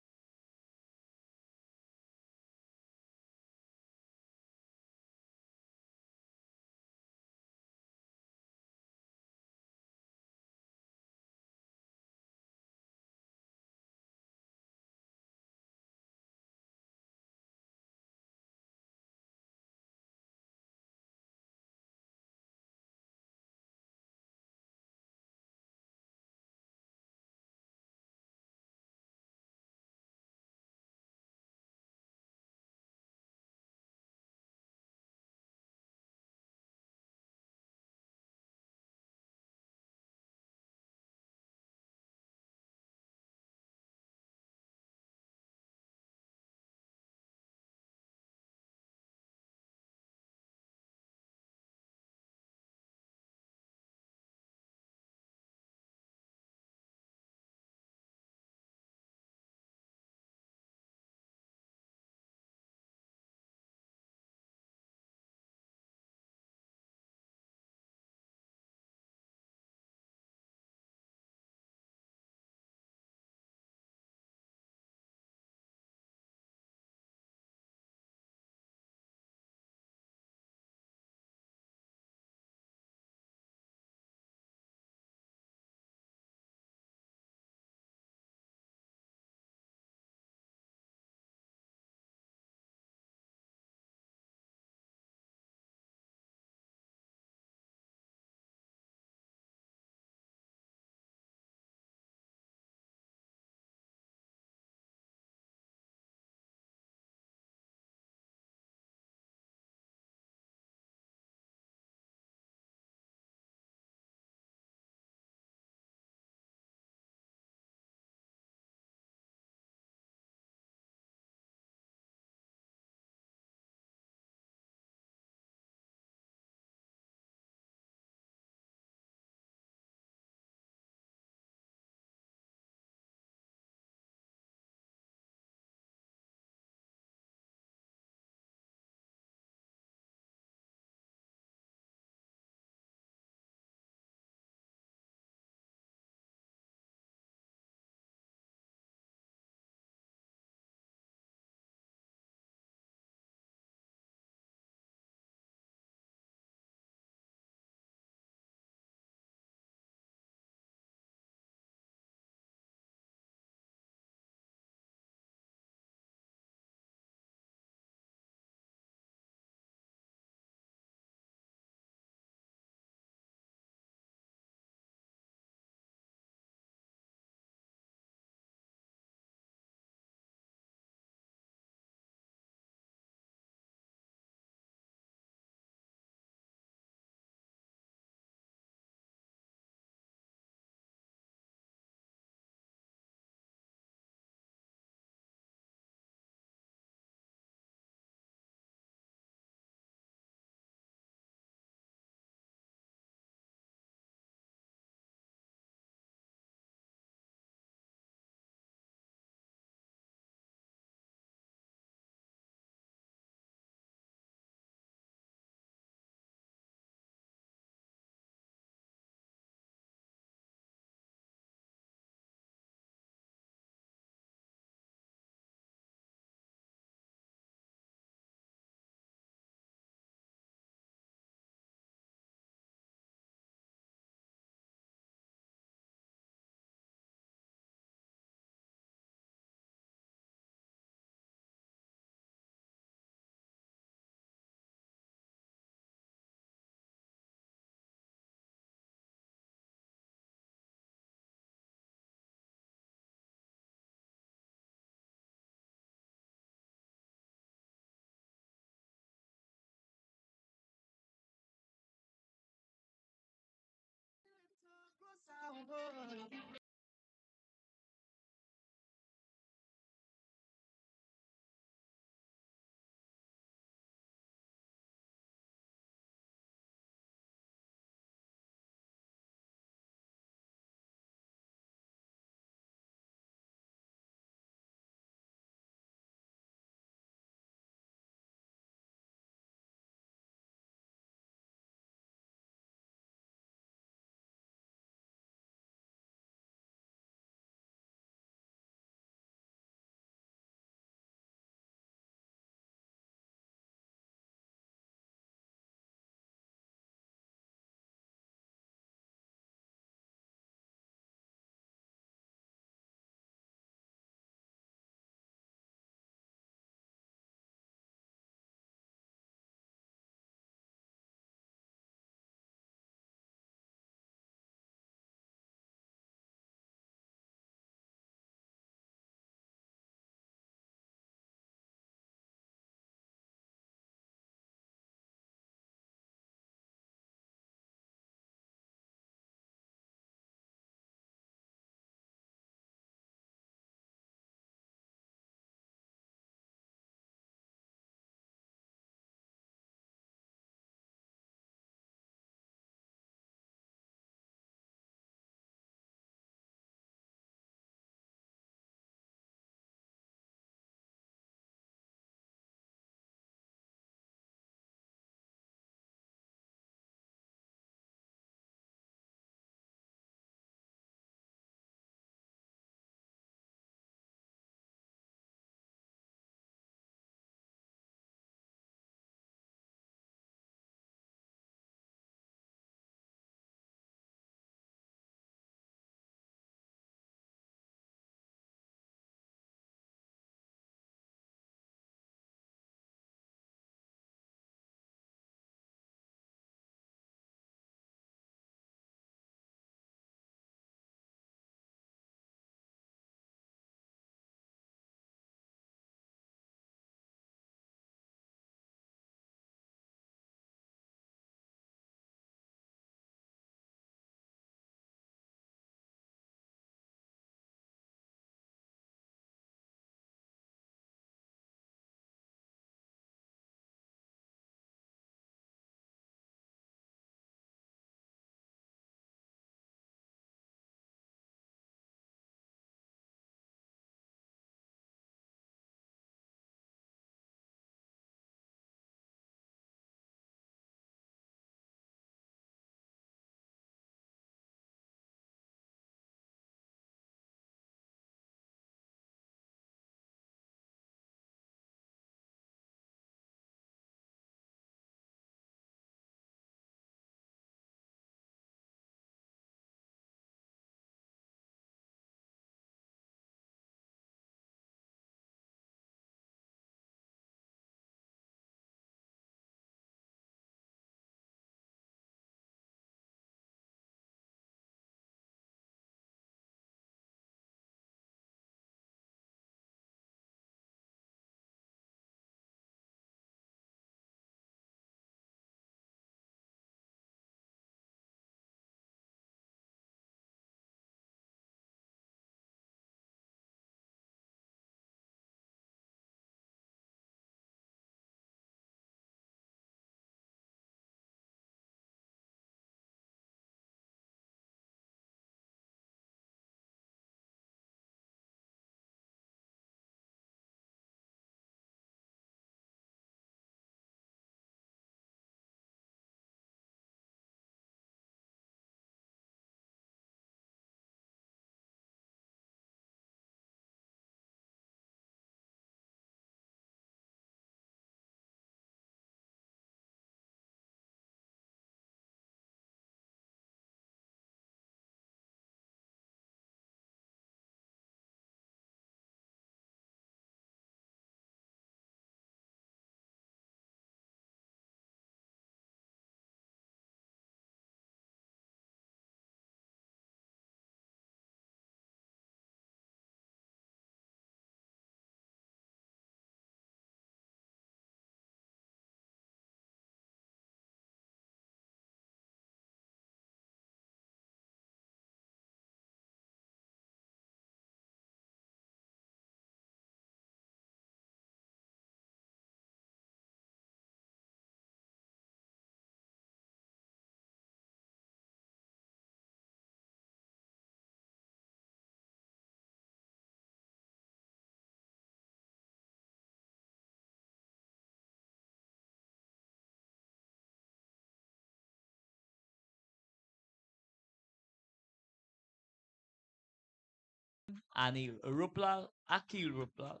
Ani Ruplal, Akil Ruplal.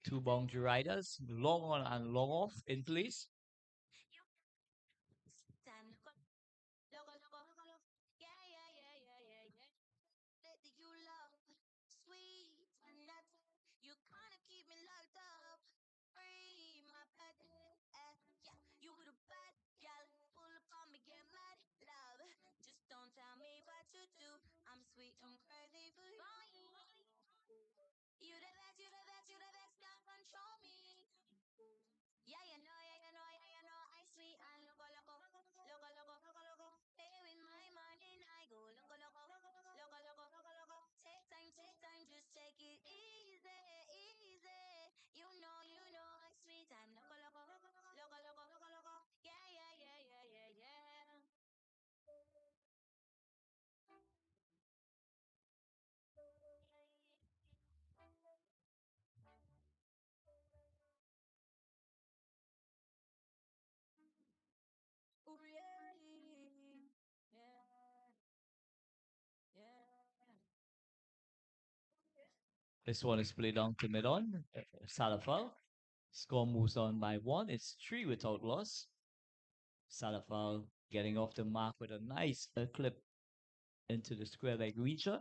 Two boundary riders, long on and long off in place. This one is played on to mid on. Salafal. Score moves on by one. It's three without loss. Salafal getting off the mark with a nice clip into the square leg reacher.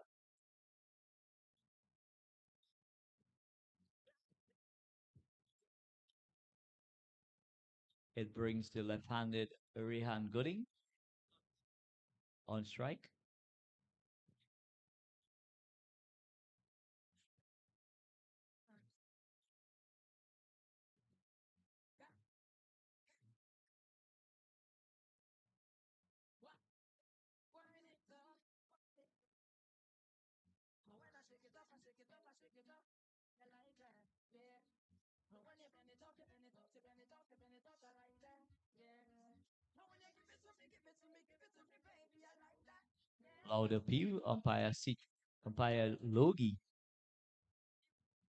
It brings the left-handed Rehan Gooding on strike. Loud appeal, umpire Logie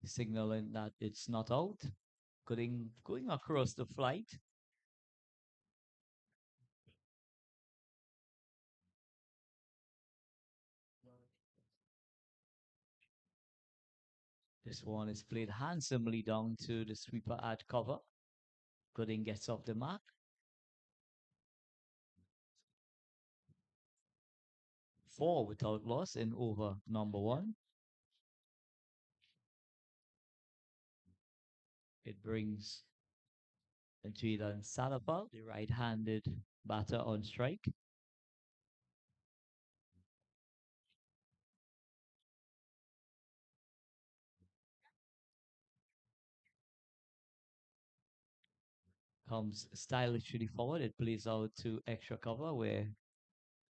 signaling that it's not out. Going across the flight. This one is played handsomely down to the sweeper at cover. Gooding gets off the mark. 4 without loss in over number 1. It brings Antuidan Salapal, the right-handed batter on strike. Comes stylishly forward. It plays out to extra cover where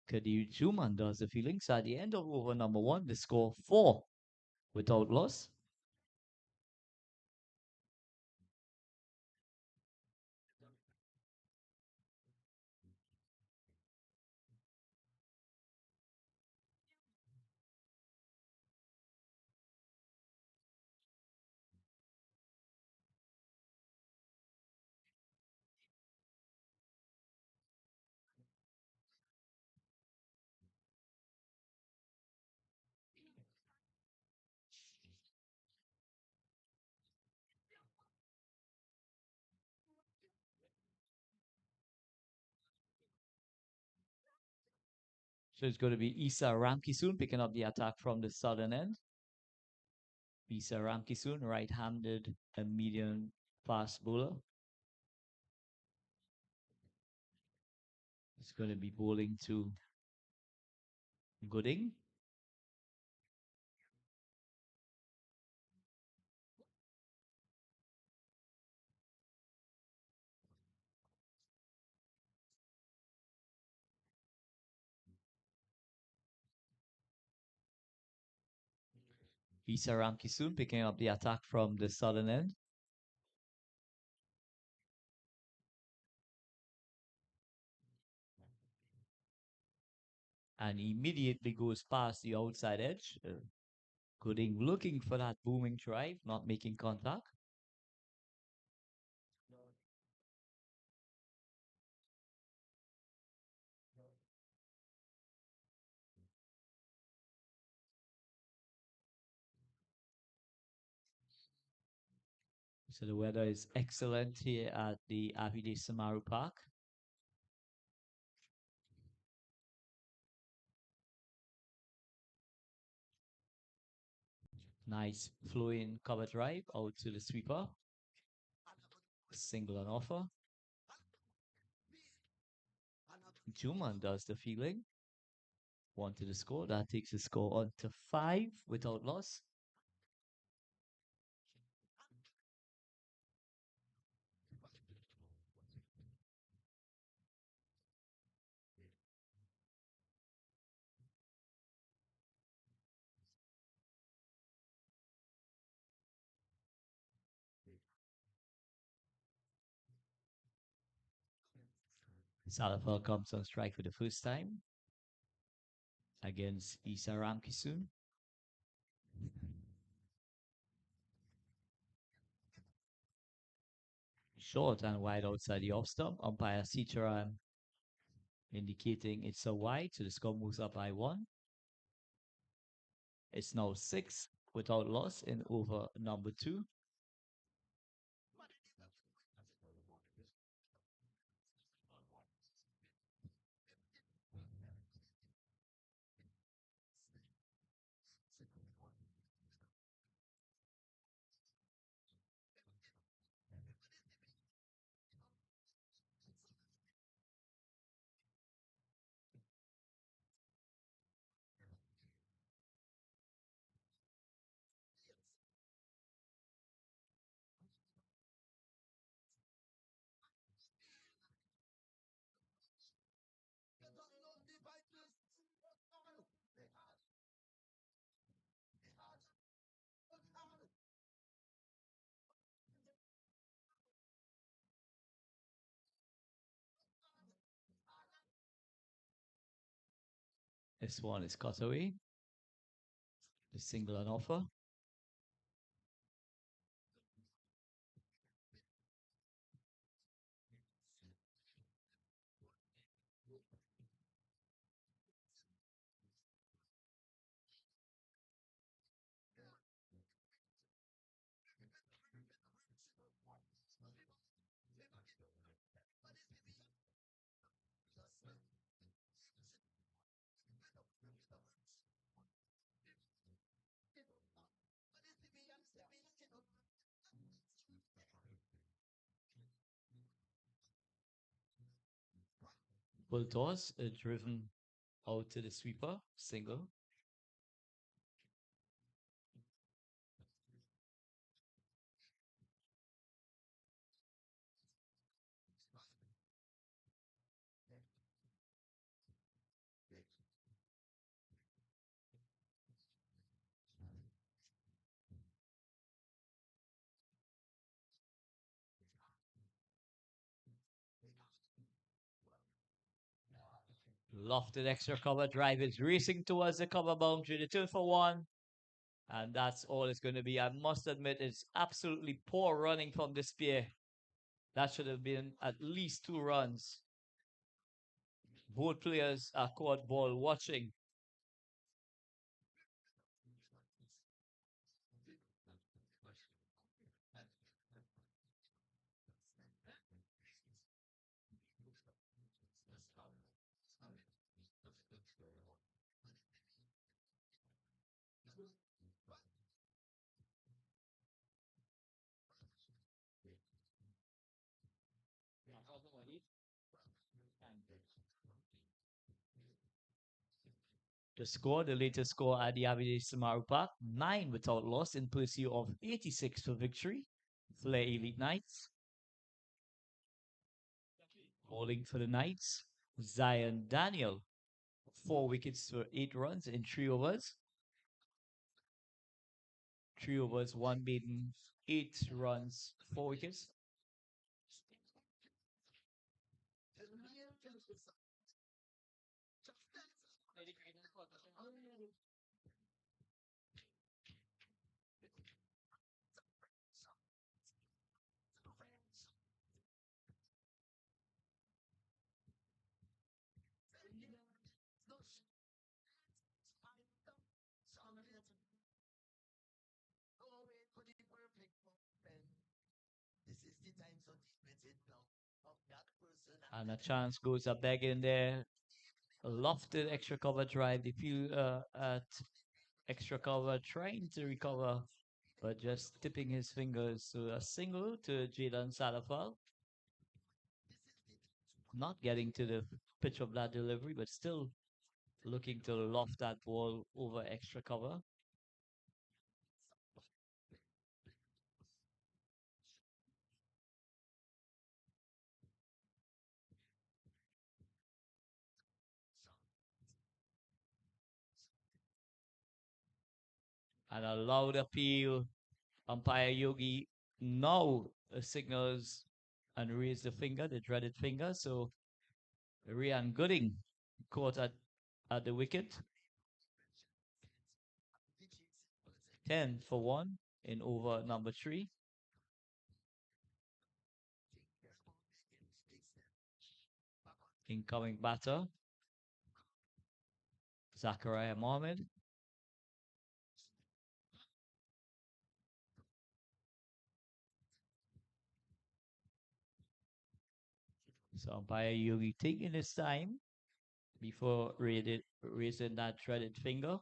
Kadir Juman does the fielding. So at the end of over number 1, the score 4 without loss. So it's going to be Isa Ramkisoon picking up the attack from the southern end. Isa Ramkisoon, right-handed and medium fast bowler. It's going to be bowling to Gooding. Isa Ramkisoon picking up the attack from the southern end. And immediately goes past the outside edge. Gooding looking for that booming drive, not making contact. So the weather is excellent here at the Abhide Samaru Park. Nice flowing cover drive out to the sweeper. Single on offer. Juman does the fielding. One to the score. That takes the score on to 5 without loss. Salafel comes on strike for the first time against Isa Ramkisoon. Short and wide outside the off stump. Umpire Sitaram indicating it's a wide, so the score moves up by 1. It's now 6 without loss in over number 2. This one is cut away. The single on offer. Full toss, driven out to the sweeper. Single. Lofted extra cover drive is racing towards the cover boundary. The 2-for-1. And that's all it's going to be. I must admit, it's absolutely poor running from the spear. That should have been at least 2 runs. Both players are caught ball watching. The score, the latest score at the Abide Samaru Park, 9 without loss in pursuit of 86 for victory. Flair Elite Knights. Bowling for the Knights, Zion Daniel. 4 wickets for 8 runs in 3 overs. 3 overs, 1 beaten, 8 runs, 4 wickets. And a chance goes up begging there. A lofted extra cover drive. They feel at extra cover, trying to recover, but just tipping his fingers. So a single to Jaden Salafal. Not getting to the pitch of that delivery, but still looking to loft that ball over extra cover. And a loud appeal. Umpire Yogi now signals and raised the finger, the dreaded finger. So Rian Gooding caught at the wicket. 10 for 1 in over number 3. Incoming batter, Zachariah Mohammed. So umpire Yogi taking his time before raising that dreaded finger.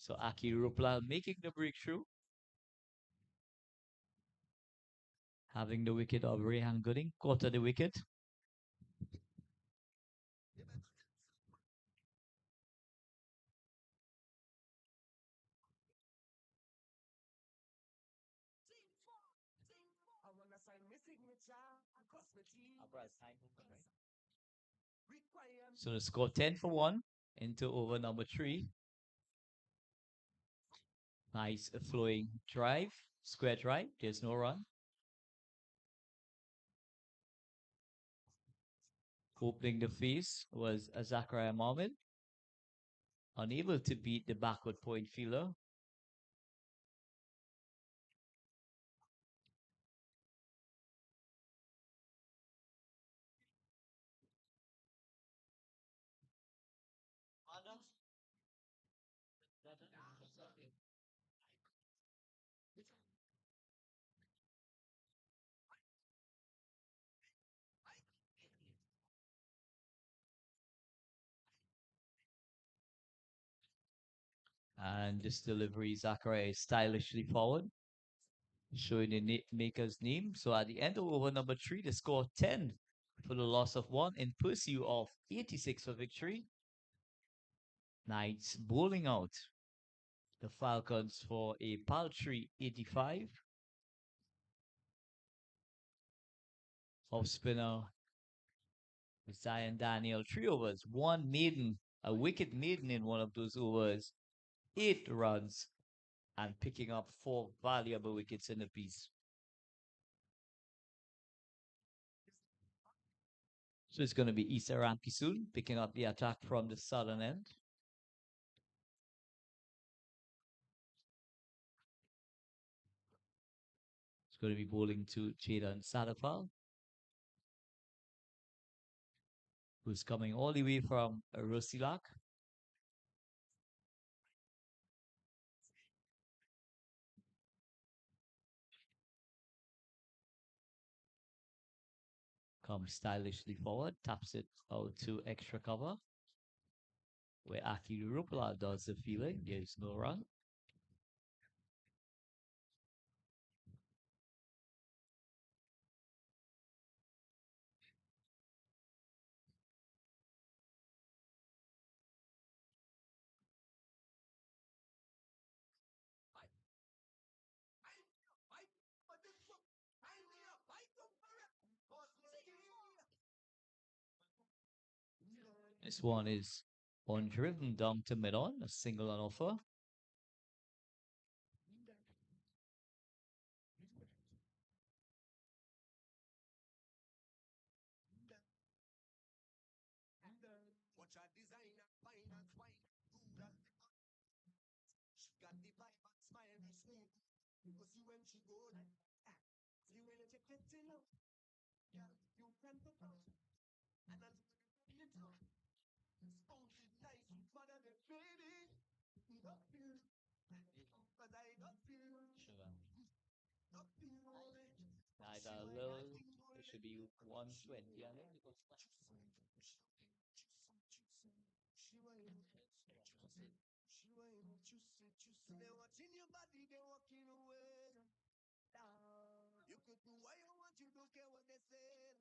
So Aki Rupla making the breakthrough, having the wicket of Rehan Gooding, caught at the wicket. I wanna sign my signature across my team. Require So the score 10 for 1 into over number 3. Nice flowing drive, square drive. There's no run. Opening the face was Zachariah Mohammed, unable to beat the backward point fielder. And this delivery, Zachariah is stylishly forward, showing the maker's name. So at the end of over number 3, the score 10 for the loss of 1 in pursuit of 86 for victory. Knights bowling out the Falcons for a paltry 85. Off spinner Zion Daniel, 3 overs, 1 maiden, a wicket maiden in one of those overs, 8 runs, and picking up 4 valuable wickets in the piece. So it's going to be Issa Rampi soon, picking up the attack from the southern end. It's going to be bowling to Jaden Sadafal, who's coming all the way from Rosilak. Comes stylishly forward, taps it out to extra cover, where Aki Rupala does the fielding. There's no run. This one is on driven down to mid on, a single on offer. Watch her designer, finance, wine, good as the she got the vibe and smile, be smooth. You see when she go like, see when you check it in out, girl, you can pop out. And as you it out, spouse is nice, mother the baby. Don't feel, cause I don't feel, Sure. don't feel it. Nice, She a why that little. thing It golden. should be 120, I think. She why she why they watching your body, they walking away. You could do what you want, you don't care what they say.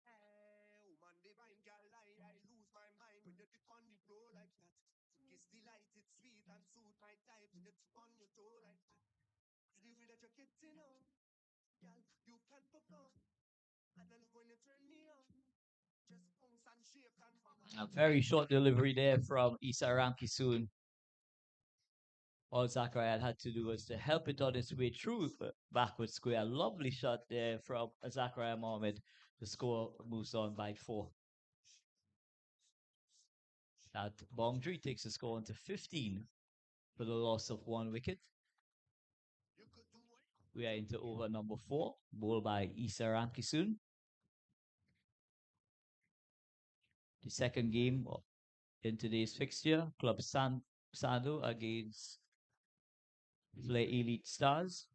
Hey, woman divine, girl, I lose my mind when you tick on the floor like that. Kiss the light, it's sweet and suit my type. When you tick on your toe like that. The way that you're getting on, girl, you can perform. And then when you turn me on, just bounce and shake and A very short delivery there from Issa Ramki soon. All Zachariah had to do was to help it on its way through the backward square. A lovely shot there from Zachariah Mohammed. The score moves on by 4. That boundary takes the score on to 15 for the loss of 1 wicket. We are into over number 4, bowled by Issa Ramkisoon. The second game in today's fixture, Club Sando against Flair Elite Stars.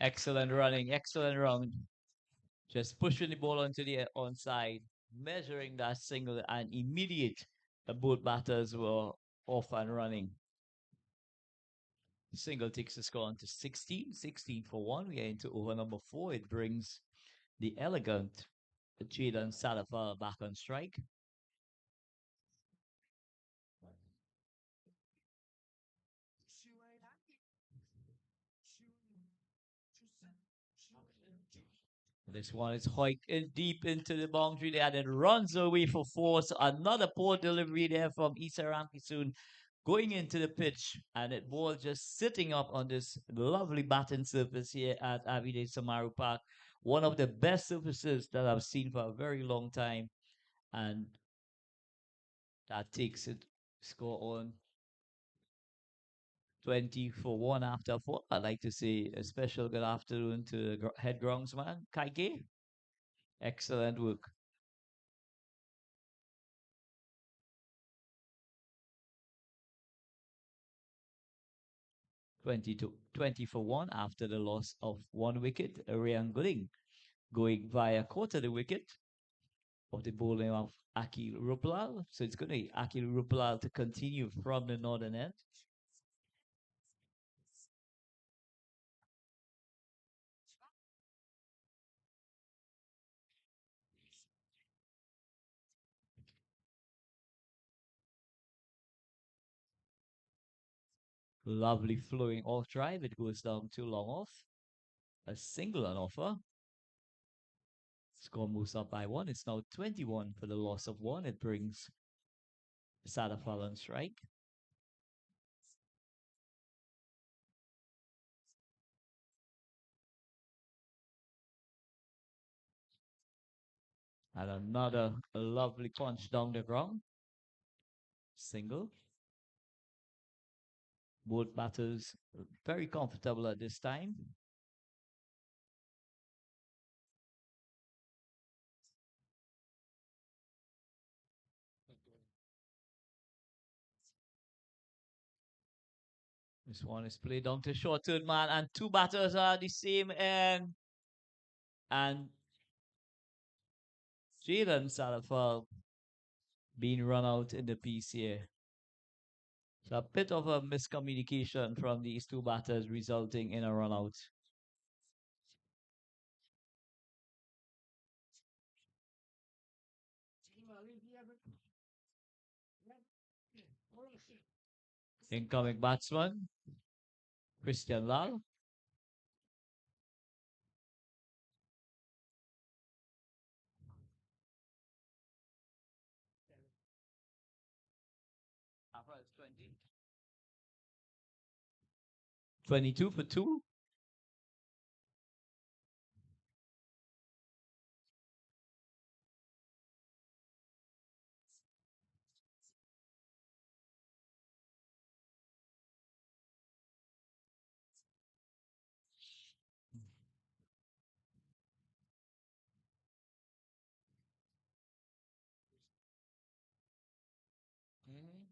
Excellent running, excellent run. Just pushing the ball onto the onside, measuring that single, and immediate. The both batters were off and running. Single takes the score on to 16 for 1. We are into over number 4. It brings the elegant Jaden Salafar back on strike. This one is hoiked in deep into the boundary there and it runs away for 4. So another poor delivery there from Issa Ramkisoon going into the pitch, and it ball just sitting up on this lovely batting surface here at Avide Samaru Park. One of the best surfaces that I've seen for a very long time, and that takes it score on 20 for 1 after 4. I'd like to say a special good afternoon to the head groundsman, Kaike. Excellent work. 20 for 1 after the loss of 1 wicket. Ryan Gooding going via quarter the wicket of the bowling of Akil Ruplal. So it's going to be Akil Ruplal to continue from the northern end. Lovely flowing off drive. It goes down too long off. A single on offer. Score moves up by 1. It's now 21 for the loss of 1. It brings Sadafal on strike. And another lovely punch down the ground. Single. Both batters very comfortable at this time. This one is played down to short third man, and 2 batters are the same end. And Jalen Salafal being run out in the piece here. So a bit of a miscommunication from these two batters resulting in a run out. Incoming batsman, Christian Lal. Afra is 20. 22 for 2. Mhm.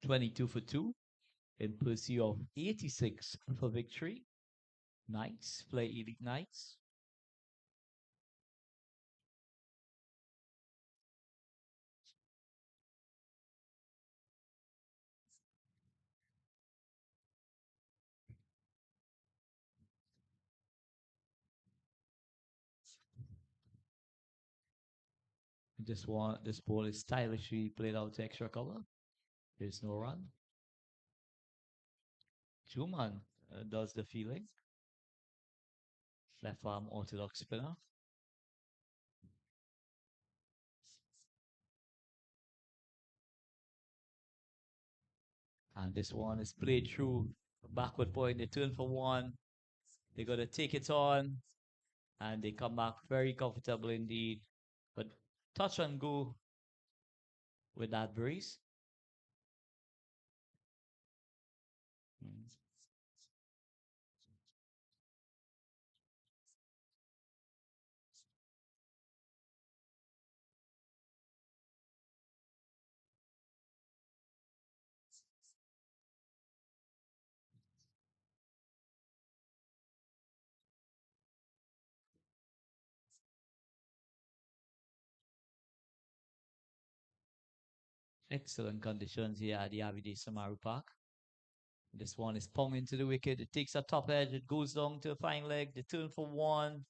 22 for 2 in pursuit of 86 for victory. Knights play Elite Knights. This ball is stylishly played out to extra cover. There's no run. Juman does the feeling. Left arm orthodox spinner. And this one is played through backward point. They turn for one. They got to take it on. And they come back very comfortable indeed. But touch and go with that breeze. Mm. Excellent conditions here at the Avide Samaru Park. This one is pong into the wicket. It takes a top edge. It goes down to a fine leg. They turn for one.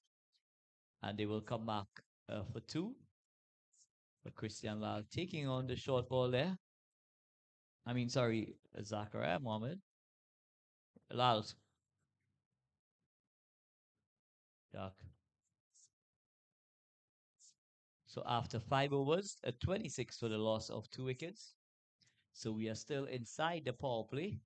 And they will come back for two. But Christian Lal taking on the short ball there. I mean, sorry, Zachariah Mohammed. Lal. Yuck. So after 5 overs, a 26 for the loss of 2 wickets. So we are still inside the power play.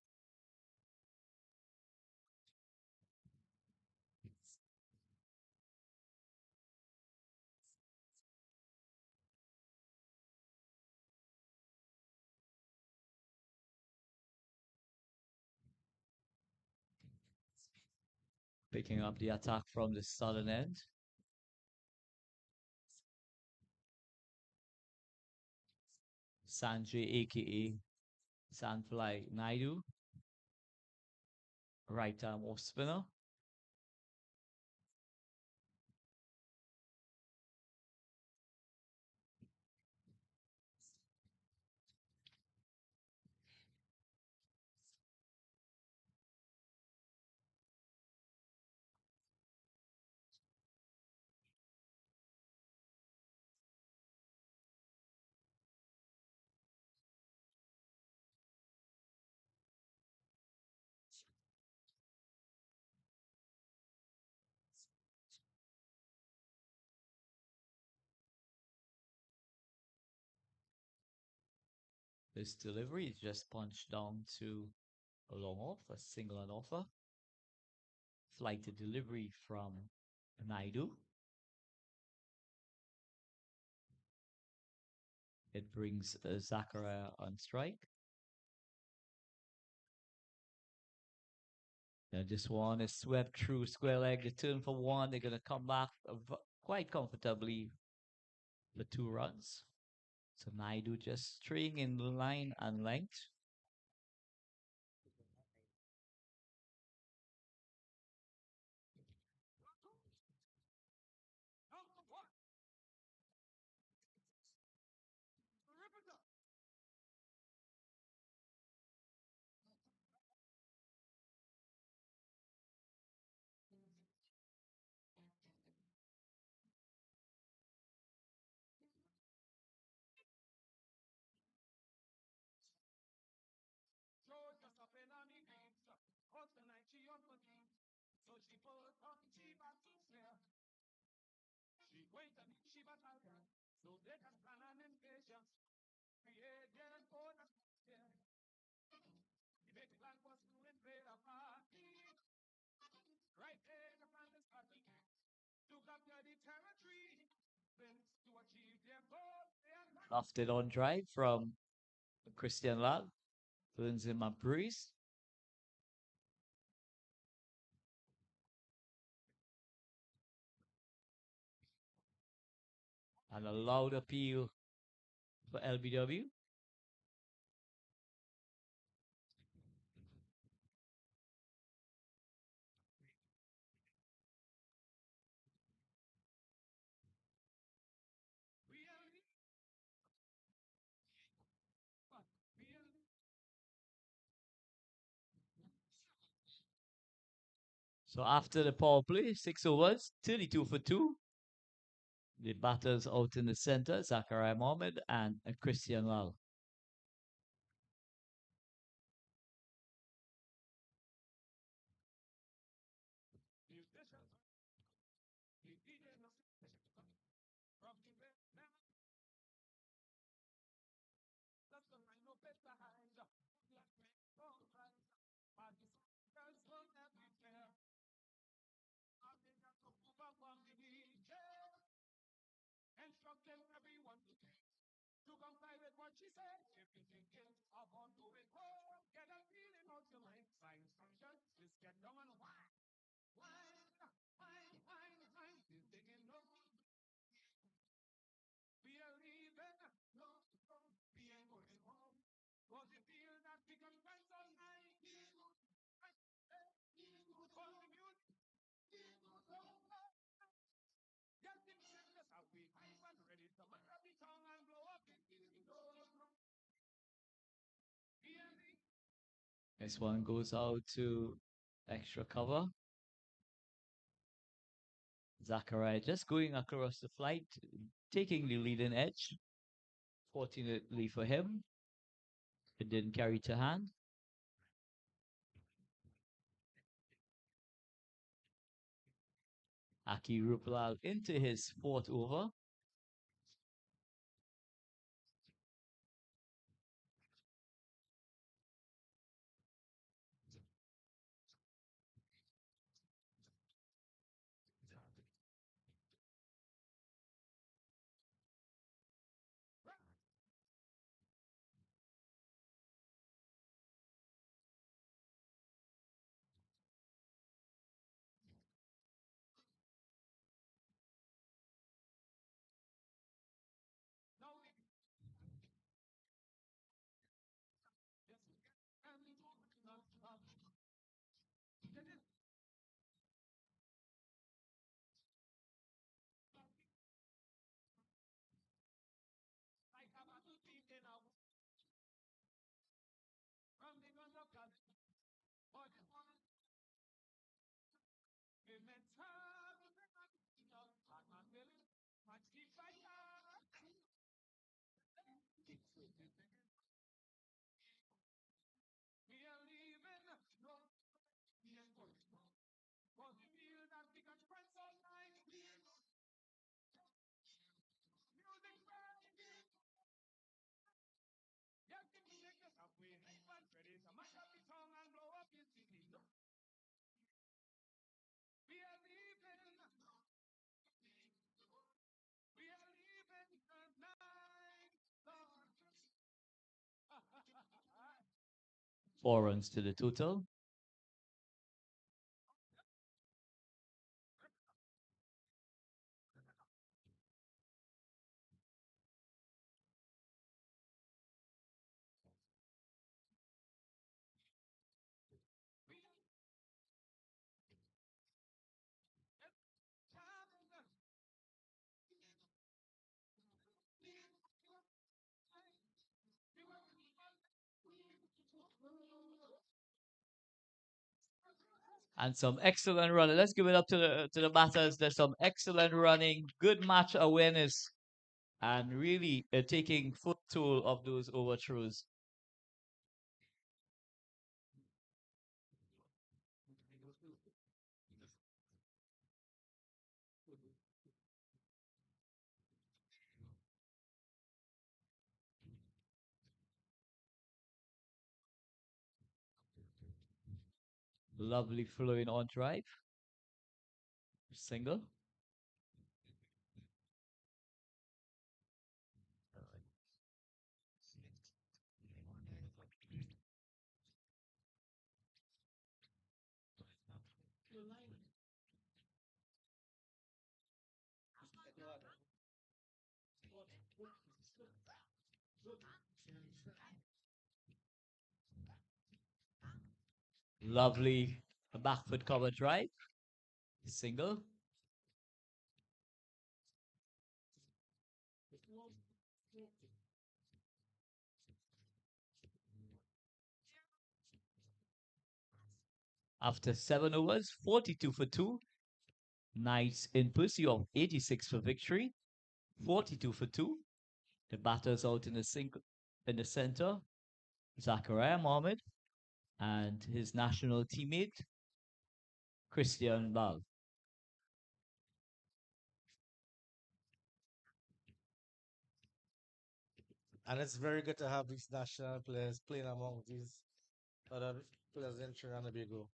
Picking up the attack from the southern end. Sanjay, aka Sandfly Naidu, right arm off spinner. This delivery is just punched down to a long off, a single and offer. Flighted delivery from Naidu. It brings Zachariah on strike. Now this one is swept through square leg. They turn for one. They're going to come back quite comfortably for 2 runs. So Naidu just straying in the line and length. So she put on Shiba to Flair. She went and Shiba Tiger. So they can plan an invasion. Create their own atmosphere. The big plan was to invade a party. Right there, the plan is party. To capture the territory. Then to achieve their goal. They are not. Lofted on drive from Christian Lal. Turns him a breeze. And a loud appeal for LBW. Really? But really? So after the power play, 6 overs, 32 for 2. The batters out in the center, Zachariah Mohammed and Christian Lal. Musician. The DJ from the best now. That's the line of better hide. Black men don't hide. But the girls will never fair. I think I took over from the DJ. Instructing everyone to comply with what she said. If you're thinking of on going home, get a feeling out your mind. Sign instructions, just get down and wine. Wine, wine, wine, wine. You're thinking no, we are leaving. No, no, we ain't going home. Cause you feel that we can dance all night. Cause the music, get him serious. Are we hype and ready to mash up the tongue and blow up the This one goes out to extra cover. Zachariah just going across the flight, taking the leading edge. Fortunately for him, it didn't carry to hand. Aki Rupalal into his 4th over. No, yes, and we talk enough. Get it? Like I'm a good thinking now. From the guns of God. But it's one we met her. I'm not feeling much keep fire. We are leaving. No, we ain't going. Cause we feel that we can spend all night. Music burning. Yes, give me shake yourself. We hype and ready to mash up the tongue and blow up your city. We are leaving. We are leaving tonight. Lord. 4 runs to the total. And some excellent running. Let's give it up to the batters. There's some excellent running, good match awareness, and really taking full toll of those overthrows. Lovely flowing on drive. Single. Lovely back foot cover drive. Single. After 7 overs, 42 for 2. Knights in pursuit of 86 for victory. 42 for 2. The batters out in the center. Zachariah Mohammed and his national teammate, Christian Bal. And it's very good to have these national players playing among these other players in Trinidad and Tobago.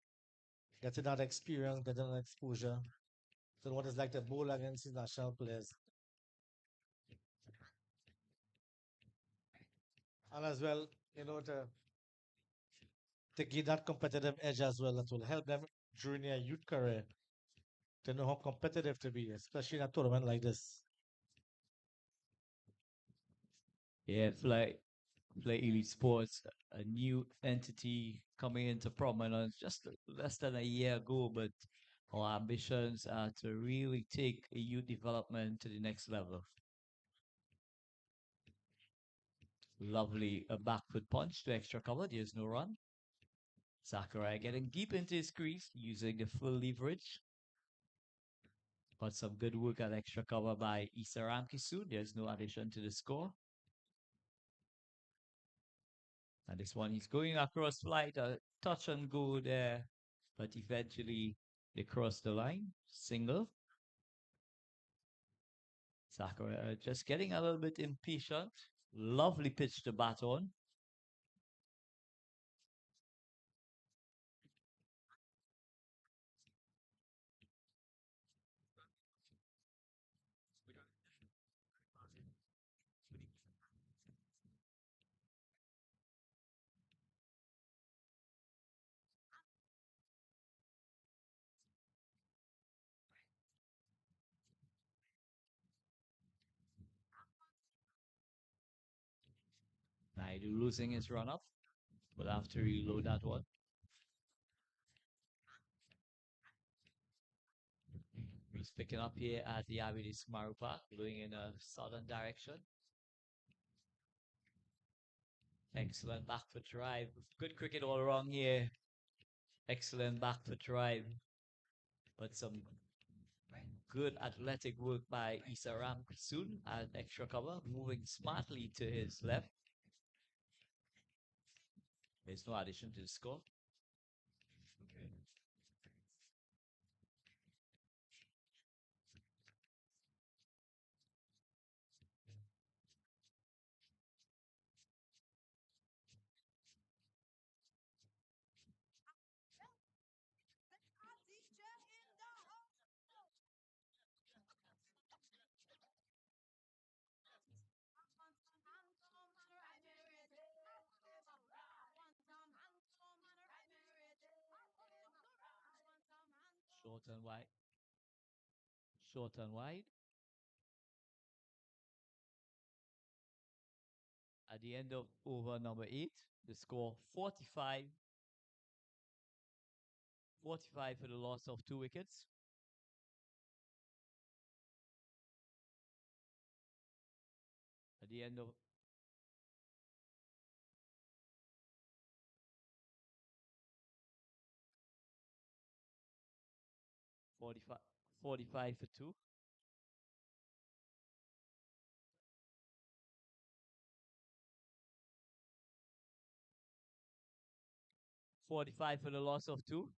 Getting that experience, getting that exposure to what it's like to bowl against these national players. And as well, to give that competitive edge as well, that will help them during their youth career to know how competitive to be, especially in a tournament like this. Yeah, Flair Elite Sports, a new entity coming into prominence just less than a year ago, but our ambitions are to really take a youth development to the next level. Lovely a back foot punch to extra cover. There's no run. Sakurai getting deep into his crease using the full leverage. But some good work at extra cover by Issa Ramkisu. There's no addition to the score. And this one he's going across flight, a touch and go there, but eventually they cross the line. Single. Sakura just getting a little bit impatient. Lovely pitch to bat on. Naidu losing his run up. We'll have to reload that one. He's picking up here at the Abidi Smaru Park, going in a southern direction. Excellent back foot drive. Good cricket all around here. Excellent back foot drive. But some good athletic work by Issa Ramsoon at extra cover, moving smartly to his left. There's no addition to the score. Short and wide. Short and wide. At the end of over number 8, the score 45. 45 for the loss of 2 wickets. At the end of 45, 45 for 2. 45 for the loss of 2.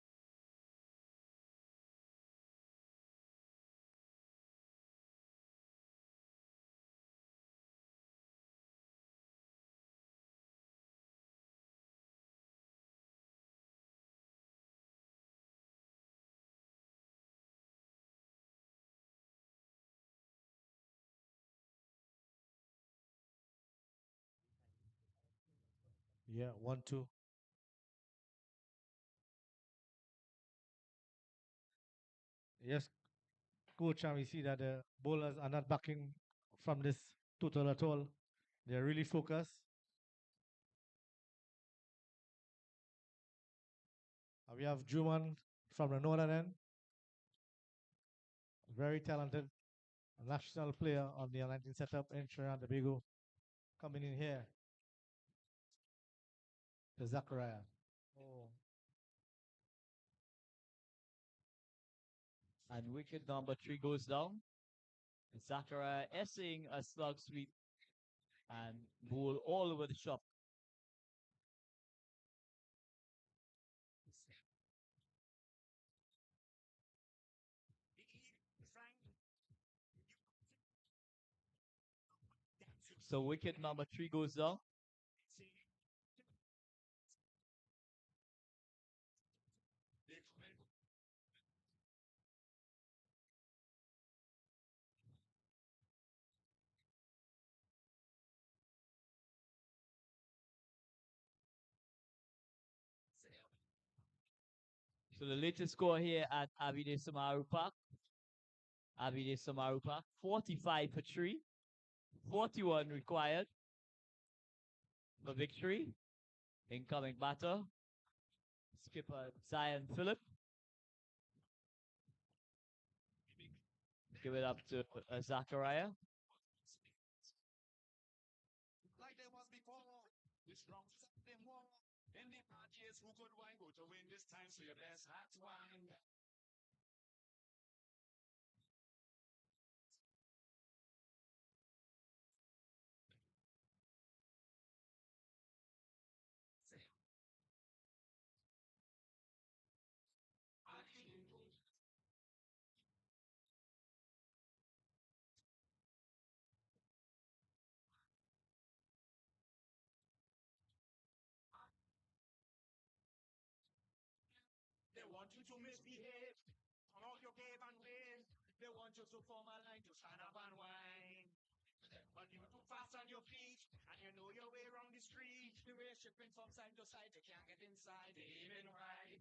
Yeah, 1-2. Yes, coach, and we see that the bowlers are not backing from this total at all. They're really focused. We have Juman from the northern end, very talented national player on the U19 setup in Trinidad and Tobago, coming in here to Zachariah. Oh. And wicket number 3 goes down. Zachariah essaying a slug sweep and bowl all over the shop. So wicket number 3 goes down. So the latest score here at Abide Samaru Park. Abide Samaru Park, 45 for 3. 41 required for victory. Incoming batter, skipper Zion Phillip. Give it up to Zachariah. Like there was before, this wrong them war. In the matches, who could wine go to win this time? So your best hat wine. They want you to misbehave, turn out your gave and win. They want you to form a line to stand up and whine. But you're too fast on your feet, and you know your way around the street. The way shipping from side to side, you can't get inside. They even right.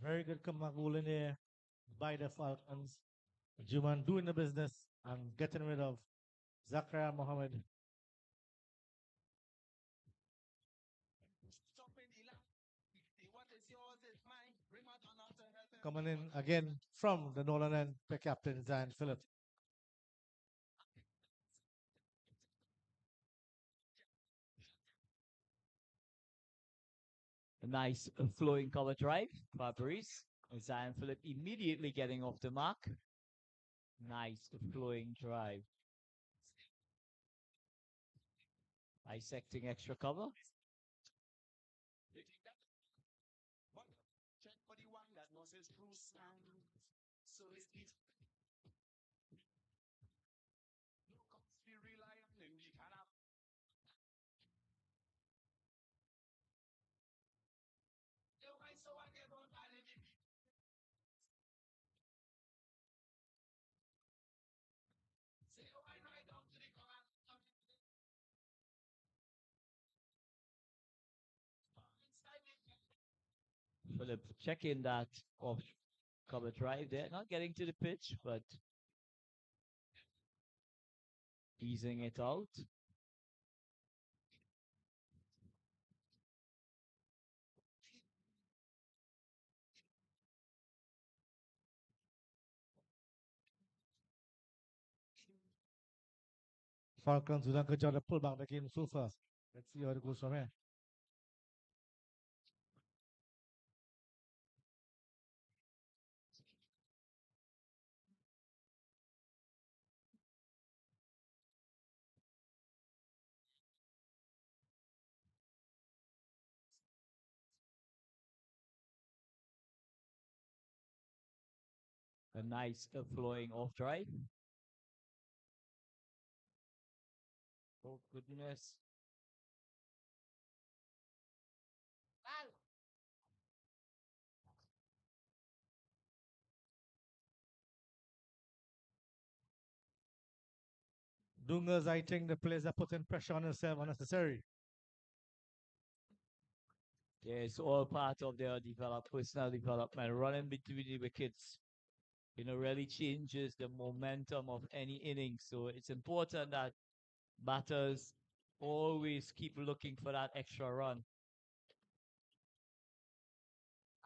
Very good comeback goal in there by the Falcons. Juman doing the business and getting rid of Zakaria Mohammed. Coming in again from the Northern end, the captain Zion Phillip. A nice flowing cover drive. Fabrice. Zion Phillip immediately getting off the mark. Nice flowing drive. Dissecting extra cover. Check for the one that was his true slang. So it's rely on him, the kind of Phillip checking that off cover drive there. Not getting to the pitch, but easing it out. Falcons do a good job to pull back the game so far. Let's see how it goes from here. A nice flowing off drive. Oh, goodness. Dungas, I think the players are putting pressure on themselves unnecessary. Yeah, it's all part of their personal development. Running between the wickets, really changes the momentum of any inning. So it's important that batters always keep looking for that extra run.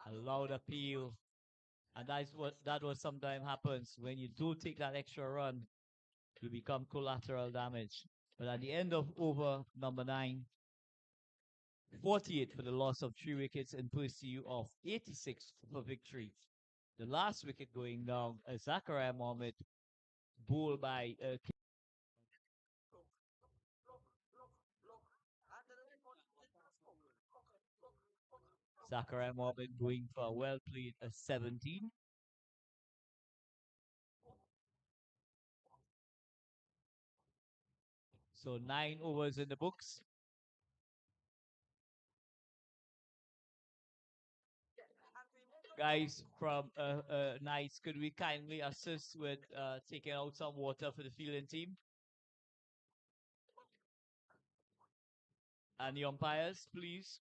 A loud appeal. And that what sometimes happens when you do take that extra run, you become collateral damage. But at the end of over number 9, 48 for the loss of 3 wickets in pursuit of 86 for victory. The last wicket going down, Zakaria Mohammed, bowled by Zakaria Mohammed going for a well played 17. So 9 overs in the books. Guys from Knights, could we kindly assist with taking out some water for the fielding team and the umpires, please?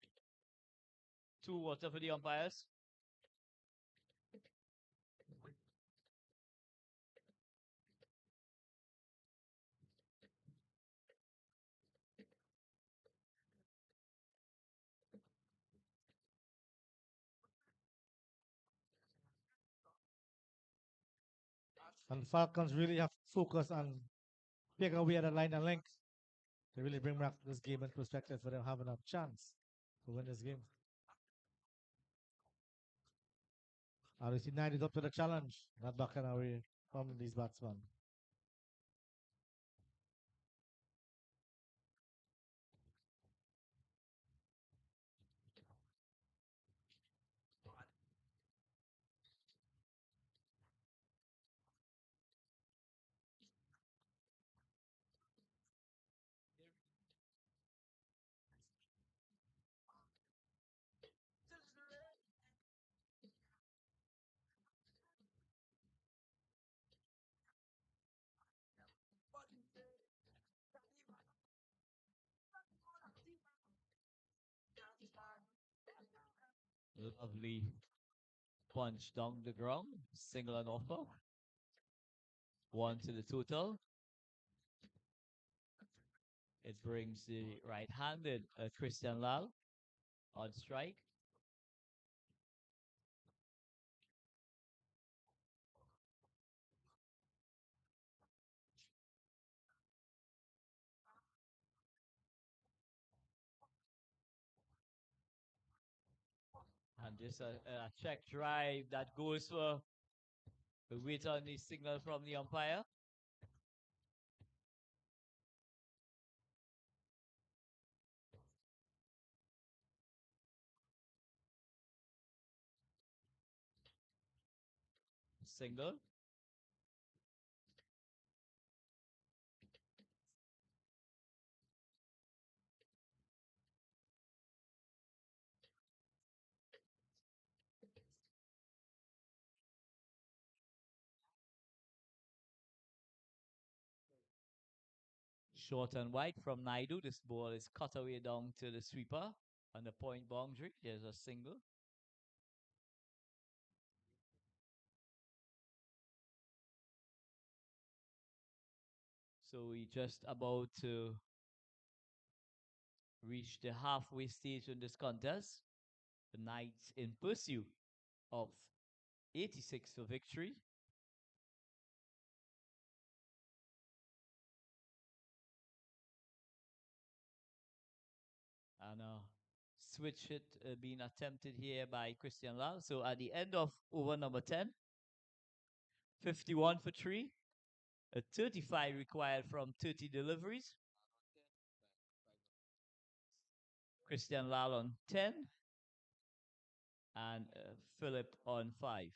2 water for the umpires. And Falcons really have to focus on pick away at the line and length to really bring back this game in perspective for them having a chance to win this game. RC 9 is up to the challenge, not backing away from these batsmen. Lovely punch down the ground. Single and offer. 1 to the total. It brings the right-handed Christian Lal on strike. And just a check drive that goes for the wait on the signal from the umpire. Single. Short and wide from Naidu. This ball is cut away down to the sweeper on the point boundary. There's a single. So we just about to reach the halfway stage in this contest. The Knights in pursuit of 86 for victory. And switch hit being attempted here by Christian Lal. So at the end of over number 10, 51 for 3, a 35 required from 30 deliveries. Christian Lal on 10 and Philip on 5.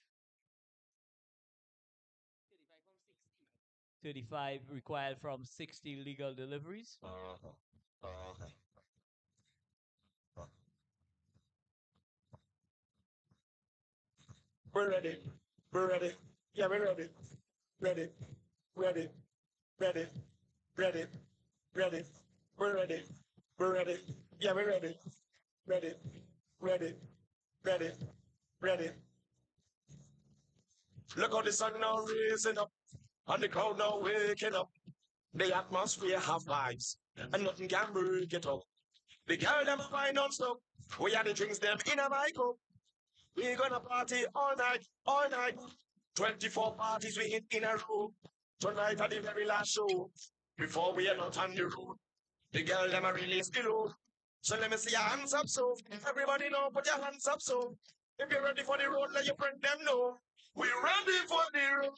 35 required from 60 legal deliveries. We're ready. We're ready. Yeah, we're ready. Ready. Ready. Ready. Ready. Ready. We're ready. We're ready. Yeah, we're ready. Ready. Ready. Ready. Ready. Look how the sun now raising up, and the crowd now waking up. The atmosphere have vibes, and nothing can break it up. The girl them fine non-stop. We are the drinks them in a my cup. We gonna party all night, all night. 24 parties we hit in a row. Tonight at the very last show. Before we are out on the road. The girl them a release the load. So let me see your hands up so. Everybody know put your hands up so. If you're ready for the road, let your friend them know. We're ready for the road.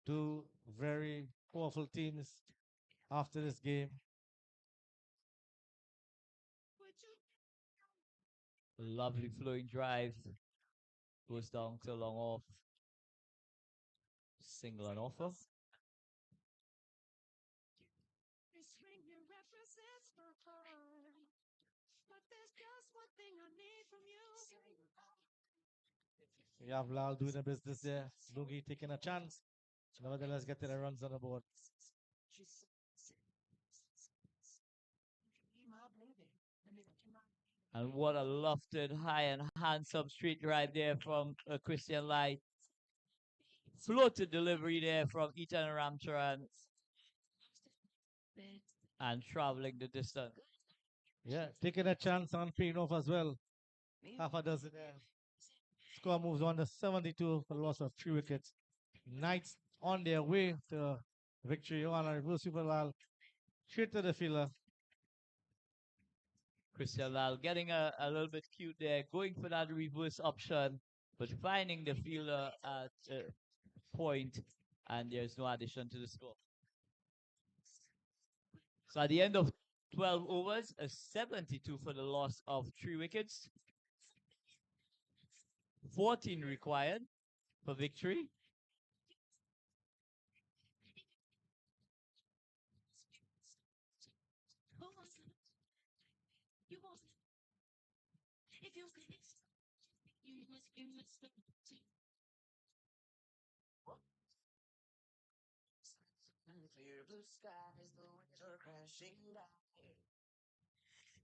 Two very powerful teams after this game. Lovely flowing drive. Goes down to long off. Single and offer. We have Lal doing the business there. Lugi taking a chance. Nevertheless, getting the runs on the board. And what a lofted, high and handsome straight drive there from Christian Light. Floated delivery there from Ethan Ramcharan. And traveling the distance. Yeah, taking a chance on paying off as well. Half a dozen there. Score moves on to 72 for the loss of 3 wickets. Knights on their way to victory on a reverse Super Lal. Straight to the fielder. Christian Lal getting a little bit cute there, going for that reverse option, but finding the fielder at point, and there's no addition to the score. So at the end of 12 overs, a 72 for the loss of 3 wickets. 14 required for victory. Clear blue skies, the winds are crashing down.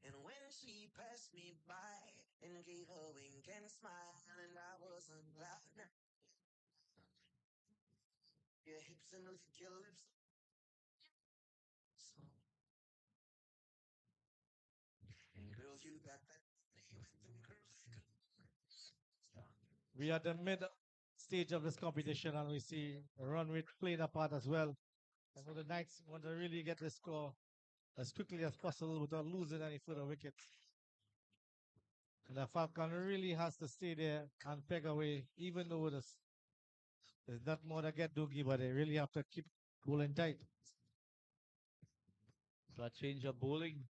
And when she passed me by and gave a wink and smile, and I wasn't glad. Your hips and lick your lips. And girl, you got that with them curly. We are the mid stage of this competition and we see a run rate playing a part as well. And so the Knights want to really get the score as quickly as possible without losing any further wickets. And the Falcon really has to stay there and peg away, even though there's not more to get Doogie, but they really have to keep pulling tight. So a change of bowling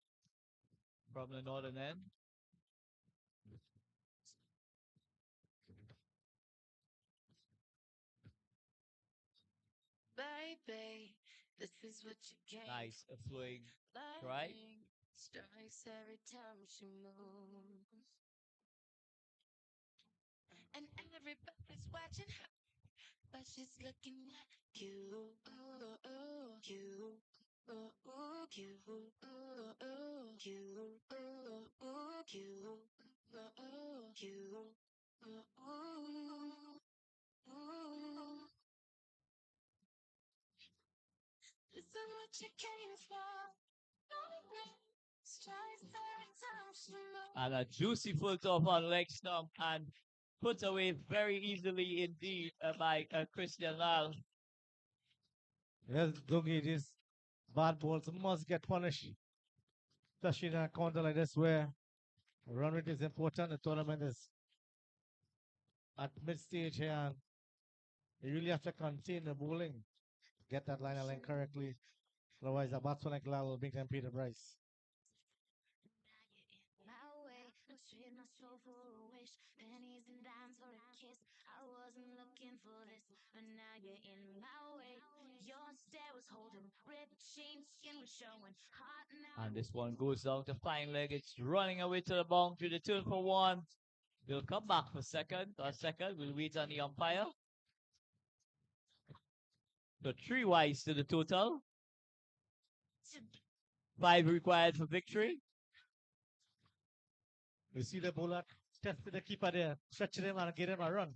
from the northern end. Baby, this is what you get. Nice, a flowing right. Strikes every time she moves. And everybody's watching her, but she's looking at you. You. Listen what you came for. Strikes every time she moves. And a juicy foot off on leg stump and put away very easily indeed by Christian Lal. Yes, Doogie, these bad balls must get punished. Especially in a counter like this where run rate is important. The tournament is at mid stage here and you really have to contain the bowling. Get that line of length correctly. Otherwise, a batsman like Lal will make them pay the price. Trade my soul for a wish, pennies and dimes for a kiss. I wasn't looking for this, but now you're in my way. Your stare was holding, red chain skin was showing. Hot now. And this one goes down to fine leg. It's running away to the boundary. The turn for one. We'll come back for second. We'll wait on the umpire. So 3 wides to the total. 5 required for victory. You see the bowler testing the keeper there, stretching him and get him a run.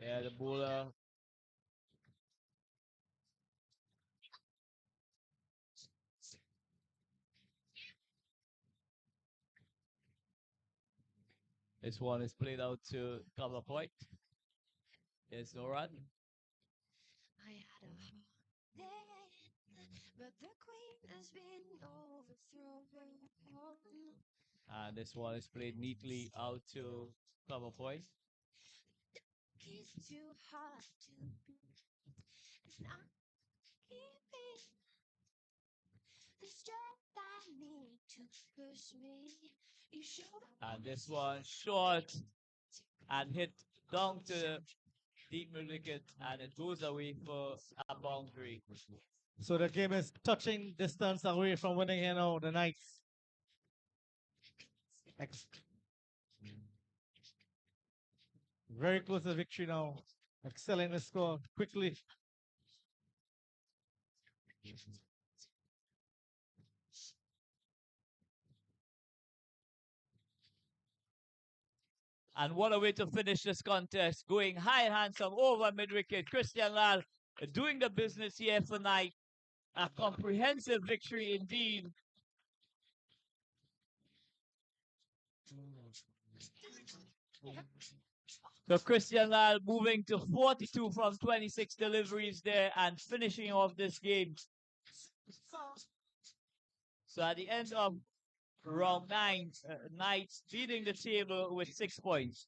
Yeah, the bowler. This one is played out to cover point. There's no run. I had a but the queen has been overthrown. And this one is played neatly out to cover point. He's too hard to beat. I'm keeping the strength I need to push me. You show And this one short and hit down to the deep mid wicket, and it goes away for a boundary. So the game is touching distance away from winning here now. The Knights. Ex- Very close to victory now. Excelling the score quickly. And what a way to finish this contest. Going high and handsome over mid wicket. Christian Lal doing the business here for Knight. A comprehensive victory indeed. So Christian Lal moving to 42 from 26 deliveries there and finishing off this game. So at the end of round 9, Knights leading the table with 6 points.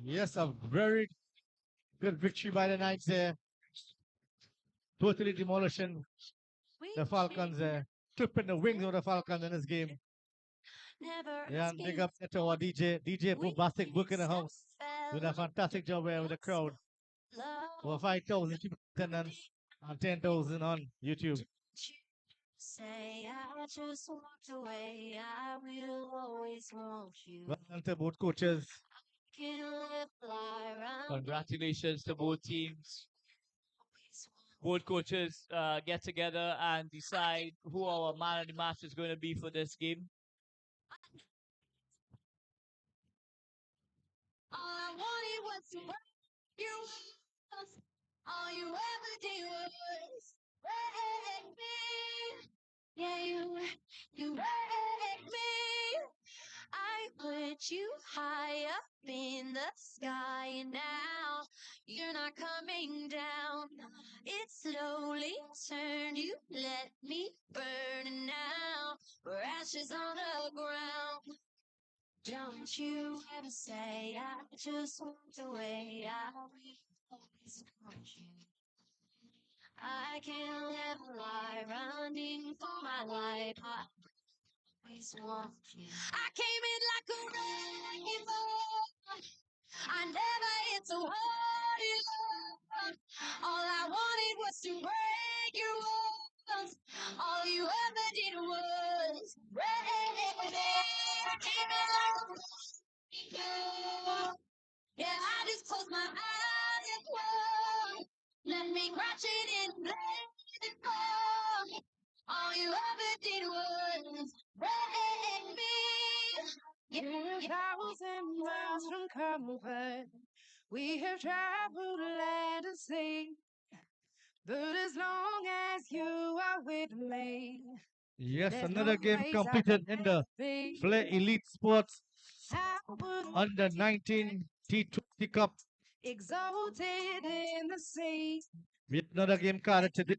Yes, a very good victory by the Knights there. Totally demolishing the Falcons there. Clipping the wings of the Falcons in this game. Yeah, and big up to our DJ Bombastic Book in the house. Doing a fantastic job there with the crowd. Over 5,000 people attendance and 10,000 on YouTube. Say I just walked away. I will always want you. Well done to both coaches. Can live fly around. Congratulations to both teams. Both coaches get together and decide who our man of the match is going to be for this game. All I wanted was to break you. All you ever did was break me. Yeah, you break me. I put you high up in the sky, and now you're not coming down. It slowly turned, you let me burn, and now we're ashes on the ground. Don't you ever say I just walked away. I will always want you. I can't live a lie running for my life. I always want you. I came in like a wrecking ball. I never hit so hard in love. All I wanted was to break your walls. All you ever did was break me. I came in like a wrecking ball. Yeah, I just closed my eyes and won. Let me crash it in, let it fall. All you ever did was break me. 2,000 miles from comfort, we have traveled land and sea. But as long as you are with me, Yes, there's another no game place I completed can in the be. Flair Elite Sports I would Under 19 T20 Cup. exalted in the sea. We have another game carded today.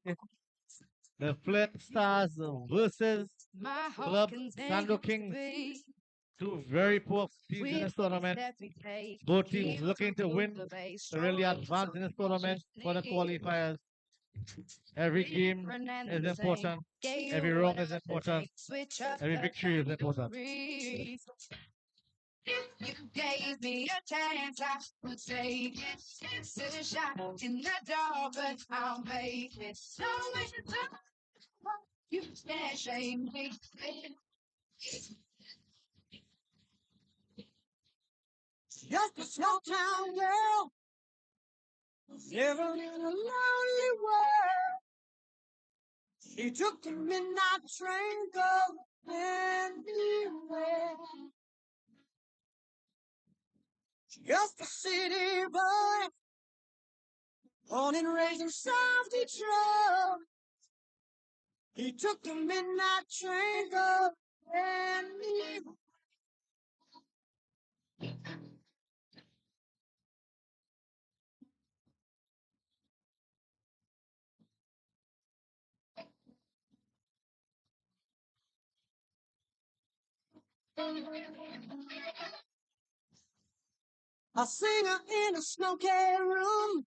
The Flair Stars versus My heart Club contains Sando Kings. be. Two very poor teams in this tournament. Both teams looking to win to really advance in this tournament for the qualifiers. Every game is important. Every run is important. Every victory is important. You gave me a chance, I would take it. It's a shot in the dark, but I'll make it. So much time, you can't shame me. Just a small town girl, living in a lonely world. She took the midnight train, go anywhere. Just a city boy, born and raised in South Detroit. He took the midnight train, go anywhere. I see her in a smoky room.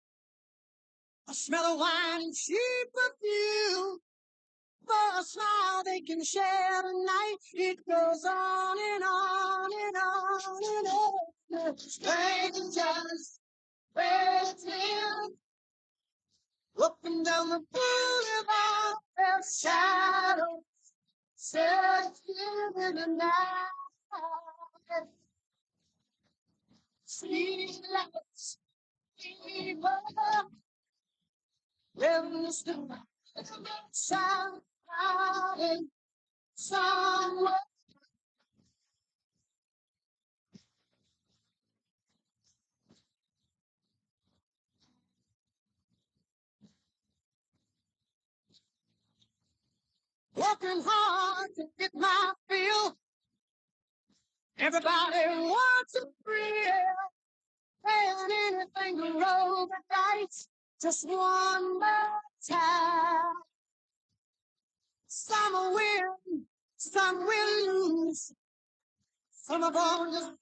I smell of wine and cheap perfume. For a smile they can share tonight. It goes on and on and on and on. Strangers waiting, looking down the boulevard. Their shadows searching in the night. Street lights, people, in the storm, shouting somewhere. Working hard to get my fill. Everybody wants a thrill. Paying anything to roll the dice. Just one more time. Some will win, some will lose. Some are born just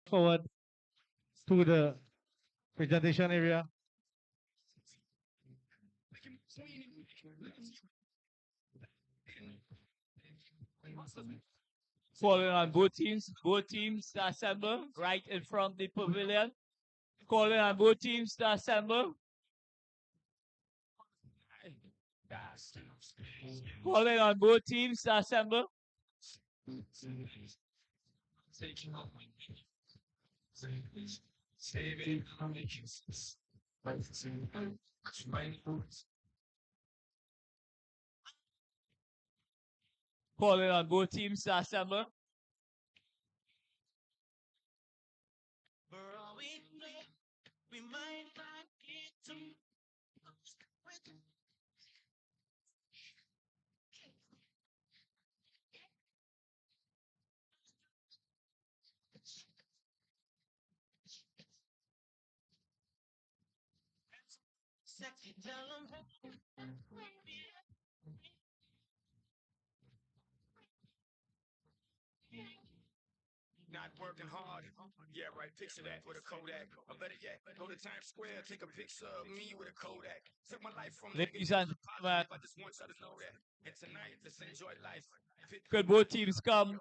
Forward to the presentation area. Calling on both teams to assemble right in front of the pavilion. Calling on both teams to assemble. Calling on both teams to assemble. Calling on both teams to assemble. For all we know, we might not get to sexy, tell them. Not working hard. Yeah, right. Picture that with a Kodak. Or better yet, go to Times Square, take a picture of me with a Kodak. Took my life from Ladies negative and to gentlemen, positive. I just want y'all to know that. And tonight, let's enjoy life. could both teams come?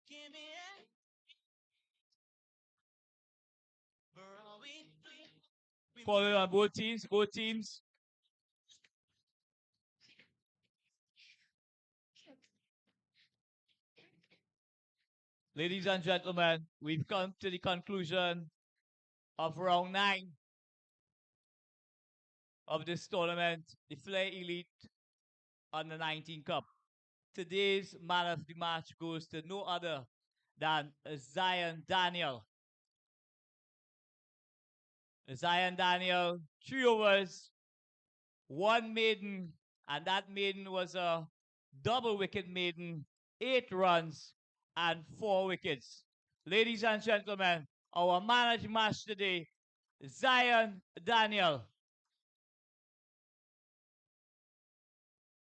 Give me that. For all we Calling on both teams. Both teams. Ladies and gentlemen, we've come to the conclusion of round 9 of this tournament, the Flair Elite Under 19 Cup. Today's man of the match goes to no other than Zion Daniel. Zion Daniel, 3 overs, 1 maiden, and that maiden was a double wicket maiden, 8 runs and 4 wickets. Ladies and gentlemen, our man of the match today, Zion Daniel.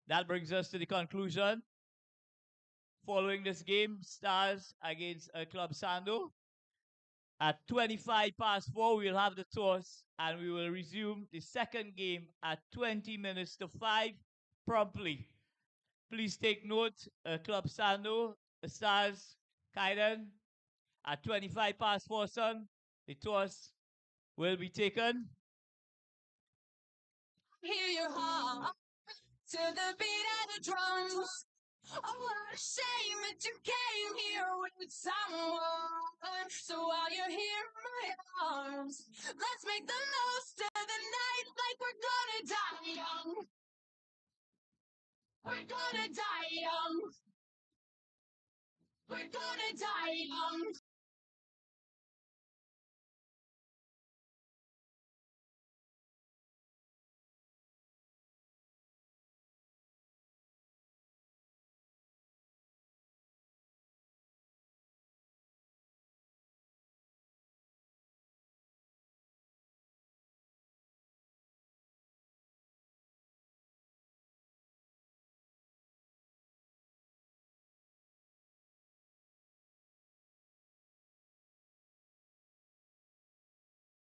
That brings us to the conclusion. Following this game, Stars against Club Sando. At 25 past 4, we'll have the toss and we will resume the second game at 20 minutes to 5 promptly. Please take note, Club Sando, Stars, Kaiden, at 25 past 4, son, the toss will be taken. Hear your heart to the beat of the drums. Oh, what a shame that you came here with someone. So while you're here in my arms, let's make the most of the night like we're gonna die young. We're gonna die young. We're gonna die young.